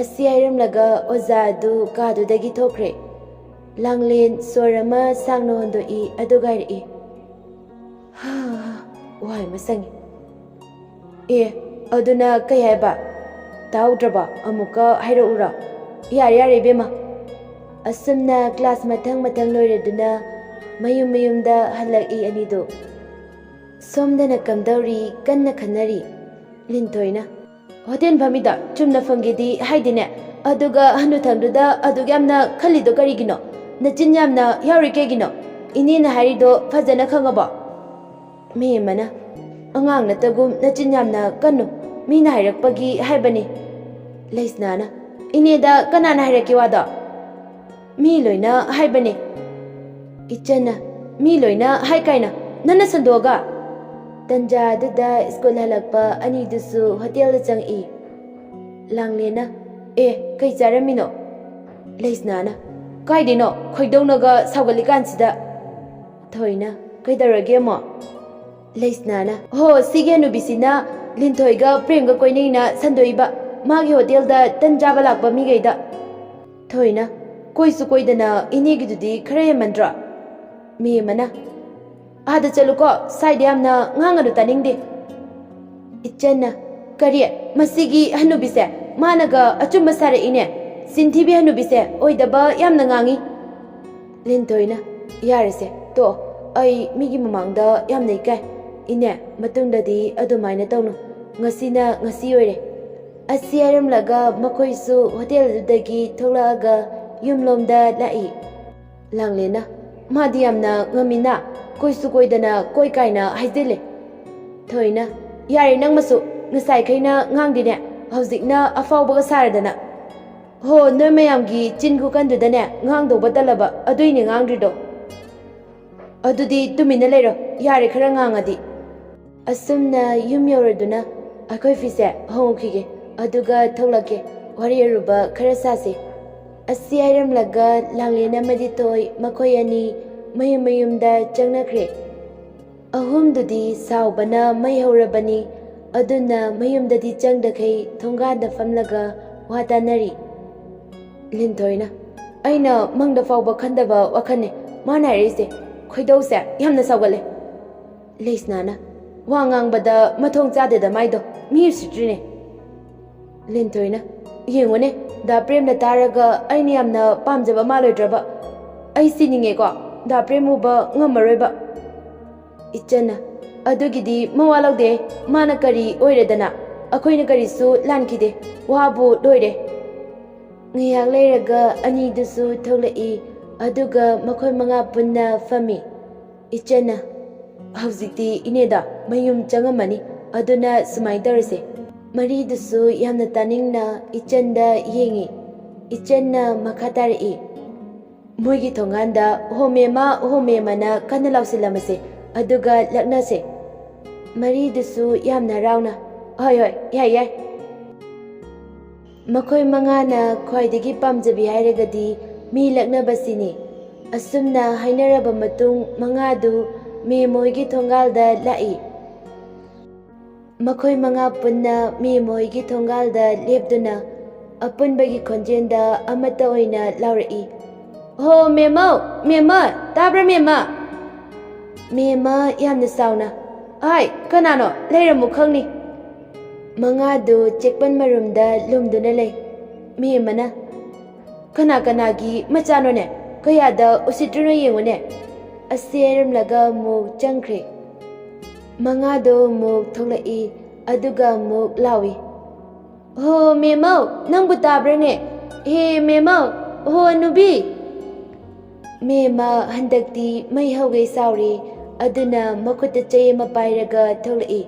ꯑꯁꯤ ꯍꯥꯏꯔꯝꯂꯒ ꯑꯣꯖꯥꯗꯨ ꯀꯥꯗꯨꯗꯒꯤ ꯊꯣꯛꯈ꯭ꯔꯦ ꯂꯥꯡꯂꯦꯟ ꯁꯣꯔ ꯑꯃ ꯁꯥꯡꯅ ꯍꯣꯟꯗꯣꯛꯏ ꯑꯗꯨꯒ ꯍꯥꯏꯔꯛꯏ ꯋꯥꯏ ꯑꯃ ꯁꯪꯉꯤ ꯑꯗꯨꯅ ꯀꯩ ꯍꯥꯏꯕ ꯇꯥꯍꯧꯗ꯭ꯔꯕ ꯑꯃꯨꯛꯀ ꯍꯥꯏꯔꯛꯎꯔ ꯌꯥꯔꯦ ꯏꯕꯦꯝꯃ ꯑꯁꯨꯝꯅ ꯀ꯭ꯂꯥꯁ ꯃꯊꯪ ꯂꯣꯏꯔꯗꯨꯅ ꯃꯌꯨꯝꯗ ꯍꯜꯂꯛꯏ ꯑꯅꯤꯗꯨ ꯁꯣꯝꯗꯅ ꯀꯝꯗꯧꯔꯤ ꯀꯟꯅ ꯈꯟꯅꯔꯤ ꯂꯤꯟꯊꯣꯏꯅ ꯍꯣꯇꯦꯜ ꯐꯝꯃꯤꯗ ꯆꯨꯝꯅ ꯐꯪꯒꯦꯗꯤ ꯍꯥꯏꯗꯤꯅꯦ ꯑꯗꯨꯒ ꯍꯟꯅꯨꯊꯪꯗꯨꯗ ꯑꯗꯨꯛ ꯌꯥꯝꯅ ꯈꯜꯂꯤꯗꯣ ꯀꯔꯤꯒꯤꯅꯣ ꯅꯆꯤꯟ ꯌꯥꯝꯅ ꯌꯥꯎꯔꯤ ꯀꯩꯒꯤꯅꯣ ꯏꯅꯦꯅ ꯍꯥꯏꯔꯤꯗꯣ ꯐꯖꯅ ꯈꯪꯉꯕꯣ ꯃꯤ ꯑꯃꯅ ꯑꯉꯥꯡ ꯅꯠꯇꯒꯨꯝ ꯅꯆꯤꯟ ꯌꯥꯝꯅ ꯀꯟꯅꯨ ꯃꯤꯅ ꯍꯥꯏꯔꯛꯄꯒꯤ ꯍꯥꯏꯕꯅꯤ ꯂꯩꯁꯅꯥꯅ ꯏꯅꯦꯗ ꯀꯅꯥꯅ ꯍꯥꯏꯔꯛꯀꯦ ꯋꯥꯗꯣ ꯃꯤ ꯂꯣꯏꯅ ꯍꯥꯏꯕꯅꯦ ꯏꯆꯟꯅ ꯃꯤ ꯂꯣꯏꯅ ꯍꯥꯏ ꯀꯥꯏꯅ ꯅꯟꯅ ꯁꯟꯗꯣꯛꯑꯒ ꯇꯟꯖꯥꯗꯨꯗ ꯁ꯭ꯀꯨꯜ ꯍꯜꯂꯛꯄ ꯑꯅꯤꯗꯨꯁꯨ ꯍꯣꯇꯦꯜꯗ ꯆꯪꯏ ꯂꯥꯡꯂꯦꯟꯅ ꯀꯩ ꯆꯥꯔꯝꯃꯤꯅꯣ ꯂꯩꯁꯅꯥꯅ ꯀꯥꯏꯗꯩꯅꯣ ꯈꯣꯏꯗꯧꯅꯒ ꯁꯥꯎꯒꯠꯂꯤꯀꯥꯟꯁꯤꯗ ꯊꯣꯏꯅ ꯀꯩꯗꯧꯔꯒꯦ ꯑꯃꯣ ꯂꯩꯁꯅꯥꯅ ꯁꯤꯒꯤ ꯍꯅꯨꯕꯤꯁꯤꯅ ꯂꯤꯟꯊꯣꯏꯒ ꯄ꯭ꯔꯦꯝꯒ ꯀꯣꯏꯅꯩꯅ ꯁꯟꯗꯣꯛꯏꯕ ꯃꯥꯒꯤ ꯍꯣꯇꯦꯜꯗ ꯇꯟ ꯆꯥꯕ ꯂꯥꯛꯄ ꯃꯤꯈꯩꯗ ꯊꯣꯏꯅ ꯀꯣꯏꯁꯨ ꯀꯣꯏꯗꯅ ꯏꯅꯦꯒꯤꯗꯨꯗꯤ ꯈꯔ ꯍꯦꯟꯃꯟꯗ꯭ꯔꯣ ꯃꯤ ꯑꯃꯅ ꯑꯥꯗ ꯆꯠꯂꯨꯀꯣ ꯁꯥꯏꯗ ꯌꯥꯝꯅ ꯉꯥꯡꯉꯅꯨ ꯇꯥꯅꯤꯡꯗꯦ ꯏꯆꯟꯅ ꯀꯔꯤ ꯃꯁꯤꯒꯤ ꯍꯅꯨꯕꯤꯁꯦ ꯃꯥꯅꯒ ꯑꯆꯨꯝꯕ ꯁꯥꯔꯛꯏꯅꯦ ꯆꯤꯟꯊꯤꯕꯤ ꯍꯅꯨꯕꯤꯁꯦ ꯑꯣꯏꯗꯕ ꯌꯥꯝꯅ ꯉꯥꯡꯉꯤ ꯂꯤꯟꯊꯣꯏꯅ ꯌꯥꯔꯦꯁꯦ ꯇꯣꯛꯑꯣ ꯑꯩ ꯃꯤꯒꯤ ꯃꯃꯥꯡꯗ ꯌꯥꯝꯅ ꯏꯀꯥꯏ ꯏꯅꯦ ꯃꯇꯨꯡꯗꯗꯤ ꯑꯗꯨꯃꯥꯏꯅ ꯇꯧꯅꯨ ꯉꯁꯤꯅ ꯉꯁꯤ ꯑꯣꯏꯔꯦ ꯑꯁꯤ ꯍꯥꯏꯔꯝꯂꯒ ꯃꯈꯣꯏꯁꯨ ꯍꯣꯇꯦꯜꯗꯨꯗꯒꯤ ꯊꯣꯛꯂꯛꯑꯒ ꯌꯨꯝꯂꯣꯝꯗ ꯂꯥꯛꯏ ꯂꯥꯡꯂꯦꯟꯅ ꯃꯥꯗꯤ ꯌꯥꯝꯅ ꯉꯝꯃꯤꯅ ꯀꯣꯏꯁꯨ ꯀꯣꯏꯗꯅ ꯀꯣꯏ ꯀꯥꯏꯅ ꯍꯥꯏꯖꯤꯜꯂꯦ ꯊꯣꯏꯅ ꯌꯥꯔꯦ ꯅꯪꯃꯁꯨ ꯉꯁꯥꯏꯈꯩꯅ ꯉꯥꯡꯗꯦꯅꯦ ꯍꯧꯖꯤꯛꯅ ꯑꯐꯥꯎꯕꯒ ꯁꯥꯔꯗꯅ ꯅꯣꯏ ꯃꯌꯥꯝꯒꯤ ꯆꯤꯟ ꯈꯨꯀꯟꯗꯨꯗꯅꯦ ꯉꯥꯡꯗꯧꯕ ꯇꯜꯂꯕ ꯑꯗꯨꯏꯅꯦ ꯉꯥꯡꯗ꯭ꯔꯤꯗꯣ ꯑꯗꯨꯗꯤ ꯇꯨꯃꯤꯟꯅ ꯂꯩꯔꯣ ꯌꯥꯔꯦ ꯈꯔ ꯉꯥꯡꯉꯗꯤ ꯑꯁꯨꯝꯅ ꯌꯨꯝ ꯌꯧꯔꯗꯨꯅ ꯑꯩꯈꯣꯏ ꯐꯤꯁꯦ ꯍꯣꯡꯈꯤꯒꯦ ꯑꯗꯨꯒ ꯊꯣꯛꯂꯛꯀꯦ ꯋꯥꯔꯤ ꯑꯔꯨꯕ ꯈꯔ ꯁꯥꯁꯤ ꯑꯁꯤ ꯍꯥꯏꯔꯝꯂꯒ ꯂꯥꯡꯂꯦꯟ ꯑꯃꯗꯤ ꯊꯣꯏ ꯃꯈꯣꯏ ꯑꯅꯤ ꯃꯌꯨꯝꯗ ꯆꯪꯅꯈ꯭ꯔꯦ ꯑꯍꯨꯝꯗꯨꯗꯤ ꯁꯥꯎꯕꯅ ꯃꯩ ꯍꯧꯔꯕꯅꯤ ꯑꯗꯨꯅ ꯃꯌꯨꯝꯗꯗꯤ ꯆꯪꯗꯈꯩ ꯊꯣꯡꯒꯥꯟꯗ ꯐꯝꯂꯒ ꯋꯥ ꯇꯥꯟꯅꯔꯤ ꯂꯤꯟꯊꯣꯏꯅ ꯑꯩꯅ ꯃꯪꯗ ꯐꯥꯎꯕ ꯈꯟꯗꯕ ꯋꯥꯈꯜꯅꯦ ꯃꯥꯅ ꯍꯥꯏꯔꯛꯏꯁꯦ ꯈꯣꯏꯗꯧꯁꯦ ꯌꯥꯝꯅ ꯁꯥꯎꯒꯠꯂꯦ ꯂꯩꯁꯅꯥꯅ ꯋꯥ ꯉꯥꯡꯕꯗ ꯃꯊꯣꯡ ꯆꯥꯗꯦꯗ ꯃꯥꯏꯗꯣ ꯃꯤ ꯎꯁꯤꯠꯇ꯭ꯔꯤꯅꯦ ꯂꯤꯟꯊꯣꯏꯅ ꯌꯦꯡꯉꯨꯅꯦ ꯗꯥ ꯄ꯭ꯔꯦꯝꯅ ꯇꯥꯔꯒ ꯑꯩꯅ ꯌꯥꯝꯅ ꯄꯥꯝꯖꯕ ꯃꯥꯜꯂꯣꯏꯗ꯭ꯔꯕ ꯑꯩ ꯁꯤꯅꯤꯡꯉꯦꯀꯣ ꯗꯥ ꯄ꯭ꯔꯦꯝ ꯎꯕ ꯉꯝꯃꯔꯣꯏꯕ ꯏꯆꯟꯅ ꯑꯗꯨꯒꯤꯗꯤ ꯃꯋꯥ ꯂꯧꯗꯦ ꯃꯥꯅ ꯀꯔꯤ ꯑꯣꯏꯔꯦꯗꯅ ꯑꯩꯈꯣꯏꯅ ꯀꯔꯤꯁꯨ ꯂꯥꯟꯈꯤꯗꯦ ꯋꯥꯕꯨ ꯂꯣꯏꯔꯦ ꯉꯥꯏꯍꯥꯛ ꯂꯩꯔꯒ ꯑꯅꯤꯗꯨꯁꯨ ꯊꯣꯛꯂꯛꯏ ꯑꯗꯨꯒ ꯃꯈꯣꯏ 5 ꯄꯨꯟꯅ ꯐꯝꯃꯤ ꯏꯆꯟꯅ ꯍꯧꯖꯤꯛꯇꯤ ꯏꯅꯦꯗ ꯃꯌꯨꯝ ꯆꯪꯉꯝꯃꯅꯤ ꯑꯗꯨꯅ ꯁꯨꯃꯥꯏꯅ ꯇꯧꯔꯁꯦ ꯃꯔꯤꯗꯨꯁꯨ ꯌꯥꯝꯅ ꯇꯥꯅꯤꯡꯅ ꯏꯆꯟꯗ ꯌꯦꯡꯏ ꯏꯆꯟꯅ ꯃꯈꯥ ꯇꯥꯔꯛꯏ ꯃꯣꯏꯒꯤ ꯊꯣꯡꯒꯥꯟꯗ ꯍꯣꯃꯦꯃꯥꯅ ꯀꯟꯅ ꯂꯥꯎꯁꯤꯜꯂꯝꯃꯁꯦ ꯑꯗꯨꯒ ꯂꯛꯅꯁꯦ ꯃꯔꯤꯗꯨꯁꯨ ꯌꯥꯝꯅ ꯍꯔꯥꯎꯅ ꯍꯣꯏ ꯌꯥꯏ ꯃꯈꯣꯏ 5ꯅ ꯈ꯭ꯋꯥꯏꯗꯒꯤ ꯄꯥꯝꯖꯕꯤ ꯍꯥꯏꯔꯒꯗꯤ ꯃꯤ ꯂꯛꯅꯕꯁꯤꯅꯤ ꯑꯁꯨꯝꯅ ꯍꯥꯏꯅꯔꯕ ꯃꯇꯨꯡ 5ꯗꯨ ꯃꯦꯃꯍꯣꯏꯒꯤ ꯊꯣꯡꯒꯥꯜꯗ ꯂꯥꯛꯏ ꯃꯈꯣꯏ 5 ꯄꯨꯟꯅ ꯃꯦꯃꯍꯣꯏꯒꯤ ꯊꯣꯡꯒꯥꯜꯗ ꯂꯦꯞꯇꯨꯅ ꯑꯄꯨꯟꯕꯒꯤ ꯈꯣꯟꯖꯦꯜꯗ ꯑꯃꯠꯇ ꯑꯣꯏꯅ ꯂꯥꯎꯔꯛꯏ ꯃꯦꯃ ꯇꯥꯕ꯭ꯔꯥ ꯃꯦꯃ ꯌꯥꯝꯅ ꯁꯥꯎꯅ ꯀꯅꯥꯅꯣ ꯂꯩꯔꯝꯃꯨ ꯈꯪꯅꯤ 5ꯗꯨ ꯆꯦꯛꯄꯟ ꯃꯔꯨꯝꯗ ꯂꯨꯝꯗꯨꯅ ꯂꯩ ꯃꯦꯃꯅ ꯀꯅꯥꯒꯤ ꯃꯆꯥꯅꯣꯅꯦ ꯀꯌꯥꯗ ꯎꯁꯤꯠꯇ꯭ꯔꯤꯅꯣ ꯌꯦꯡꯉꯨꯅꯦ ꯑꯁꯤ ꯍꯥꯏꯔꯝꯂꯒ ꯑꯃꯨꯛ ꯆꯪꯈ꯭ꯔꯦ ꯃꯉꯥꯗꯣ ꯑꯃꯨꯛ ꯊꯣꯛꯂꯛꯏ ꯑꯗꯨꯒ ꯑꯃꯨꯛ ꯂꯥꯎꯏ ꯍꯣ ꯃꯦꯃꯧ ꯅꯪꯕꯨ ꯇꯥꯕ꯭ꯔꯅꯦ ꯍꯦ ꯃꯦꯃꯧ ꯍꯣ ꯅꯨꯕꯤ ꯃꯦꯝꯃ ꯍꯟꯗꯛꯇꯤ ꯃꯩ ꯍꯧꯒꯩ ꯁꯥꯎꯔꯤ ꯑꯗꯨꯅ ꯃꯈꯨꯠꯇ ꯆꯩ ꯑꯃ ꯄꯥꯏꯔꯒ ꯊꯣꯛꯂꯛꯏ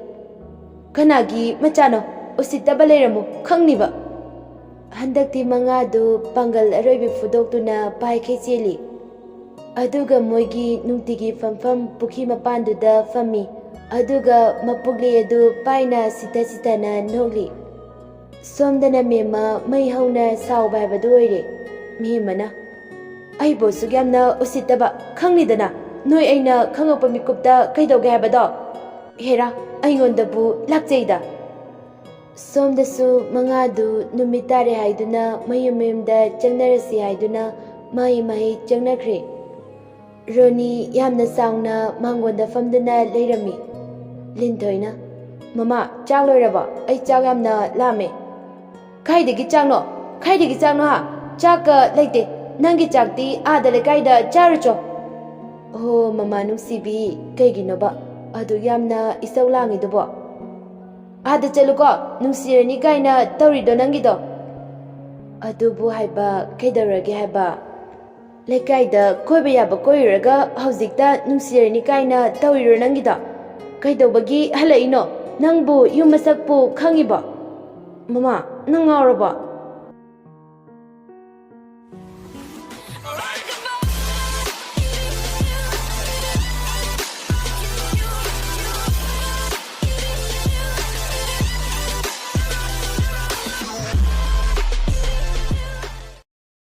ꯀꯅꯥꯒꯤ ꯃꯆꯥꯅꯣ ꯎꯁꯤꯠꯇꯕ ꯂꯩꯔꯝꯃꯨ ꯈꯪꯅꯤꯕ ꯍꯟꯗꯛꯇꯤ ꯃꯉꯥꯗꯨ ꯄꯥꯡꯒꯜ ꯑꯔꯣꯏꯕꯤ ꯐꯨꯗꯣꯛꯇꯨꯅ ꯄꯥꯏꯈꯩ ꯆꯦꯜꯂꯤ ꯑꯗꯨꯒ ꯃꯣꯏꯒꯤ ꯅꯨꯡꯇꯤꯒꯤ ꯐꯝꯐꯝ ꯄꯨꯈ꯭ꯔꯤ ꯃꯄꯥꯟꯗꯨꯗ ꯐꯝꯃꯤ ꯑꯗꯨꯒ ꯃꯄꯨꯛꯂꯤ ꯑꯗꯨ ꯄꯥꯏꯅ ꯁꯤꯊ ꯁꯤꯊꯅ ꯅꯣꯛꯂꯤ ꯁꯣꯝꯗꯅ ꯃꯦꯝꯃ ꯃꯩ ꯍꯧꯅ ꯁꯥꯎꯕ ꯍꯥꯏꯕꯗꯨ ꯑꯣꯏꯔꯦ ꯃꯦꯝꯃꯅ ꯑꯩꯕꯨ ꯑꯁꯨꯛ ꯌꯥꯝꯅ ꯎꯁꯤꯠꯇꯕ ꯈꯪꯅꯤꯗꯅ ꯅꯣꯏ ꯑꯩꯅ ꯈꯪꯉꯛꯄ ꯃꯤꯀꯨꯞꯇ ꯀꯩꯗꯧꯒꯦ ꯍꯥꯏꯕꯗꯣ ꯍꯦꯔꯥ ꯑꯩꯉꯣꯟꯗꯕꯨ ꯂꯥꯛꯆꯩꯗ ꯁꯣꯝꯗꯁꯨ ꯃꯉꯥꯗꯨ ꯅꯨꯃꯤꯠ ꯇꯥꯔꯦ ꯍꯥꯏꯗꯨꯅ ꯃꯌꯨꯝ ꯃꯌꯨꯝꯗ ꯆꯪꯅꯔꯁꯤ ꯍꯥꯏꯗꯨꯅ ꯃꯍꯩ ꯃꯍꯩ ꯆꯪꯅꯈ꯭ꯔꯦ ꯔꯣꯅꯤ ꯌꯥꯝꯅ ꯆꯥꯎꯅ ꯃꯥꯡꯒꯣꯟꯗ ꯐꯝꯗꯨꯅ ꯂꯩꯔꯝꯃꯤ ꯂꯤꯟꯊꯣꯏꯅ ꯃꯃꯥ ꯆꯥꯛ ꯂꯣꯏꯔꯕꯣ ꯑꯩ ꯆꯥꯛ ꯌꯥꯝꯅ ꯂꯥꯝꯃꯦ ꯀꯥꯏꯗꯒꯤ ꯆꯥꯛꯅꯣ ꯍꯥ ꯆꯥꯛꯀ ꯂꯩꯇꯦ ꯅꯪꯒꯤ ꯆꯥꯛꯇꯤ ꯑꯥꯗ ꯂꯩꯀꯥꯏꯗ ꯆꯥꯔꯨꯆꯣ ꯍꯣ ꯃꯃꯥ ꯅꯨꯡꯁꯤꯕꯤ ꯀꯩꯒꯤꯅꯣꯕ ꯑꯗꯨ ꯌꯥꯝꯅ ꯏꯁꯧ ꯂꯥꯡꯉꯤꯗꯨꯕꯣ ꯑꯥꯗ ꯆꯠꯂꯨꯀꯣ ꯅꯨꯡꯁꯤꯔꯅꯤ ꯀꯥꯏꯅ ꯇꯧꯔꯤꯗꯣ ꯅꯪꯒꯤꯗꯣ ꯑꯗꯨꯕꯨ ꯍꯥꯏꯕ ꯀꯩꯗꯧꯔꯒꯦ ꯍꯥꯏꯕ ꯂꯩꯀꯥꯏꯗ ꯀꯣꯏꯕ ꯌꯥꯕ ꯀꯣꯏꯔꯨꯔꯒ ꯍꯧꯖꯤꯛꯇ ꯅꯨꯡꯁꯤꯔꯅꯤ ꯀꯥꯏꯅ ꯇꯧꯔꯤꯔꯣ ꯅꯪꯒꯤꯗꯣ ꯀꯩꯗꯧꯕꯒꯤ ꯍꯜꯂꯛꯏꯅꯣ ꯅꯪꯕꯨ ꯌꯨꯝ ꯃꯁꯛꯄꯨ ꯈꯪꯉꯤꯕꯣ ꯃꯃꯥ ꯅꯪ ꯉꯥꯎꯔꯕꯣ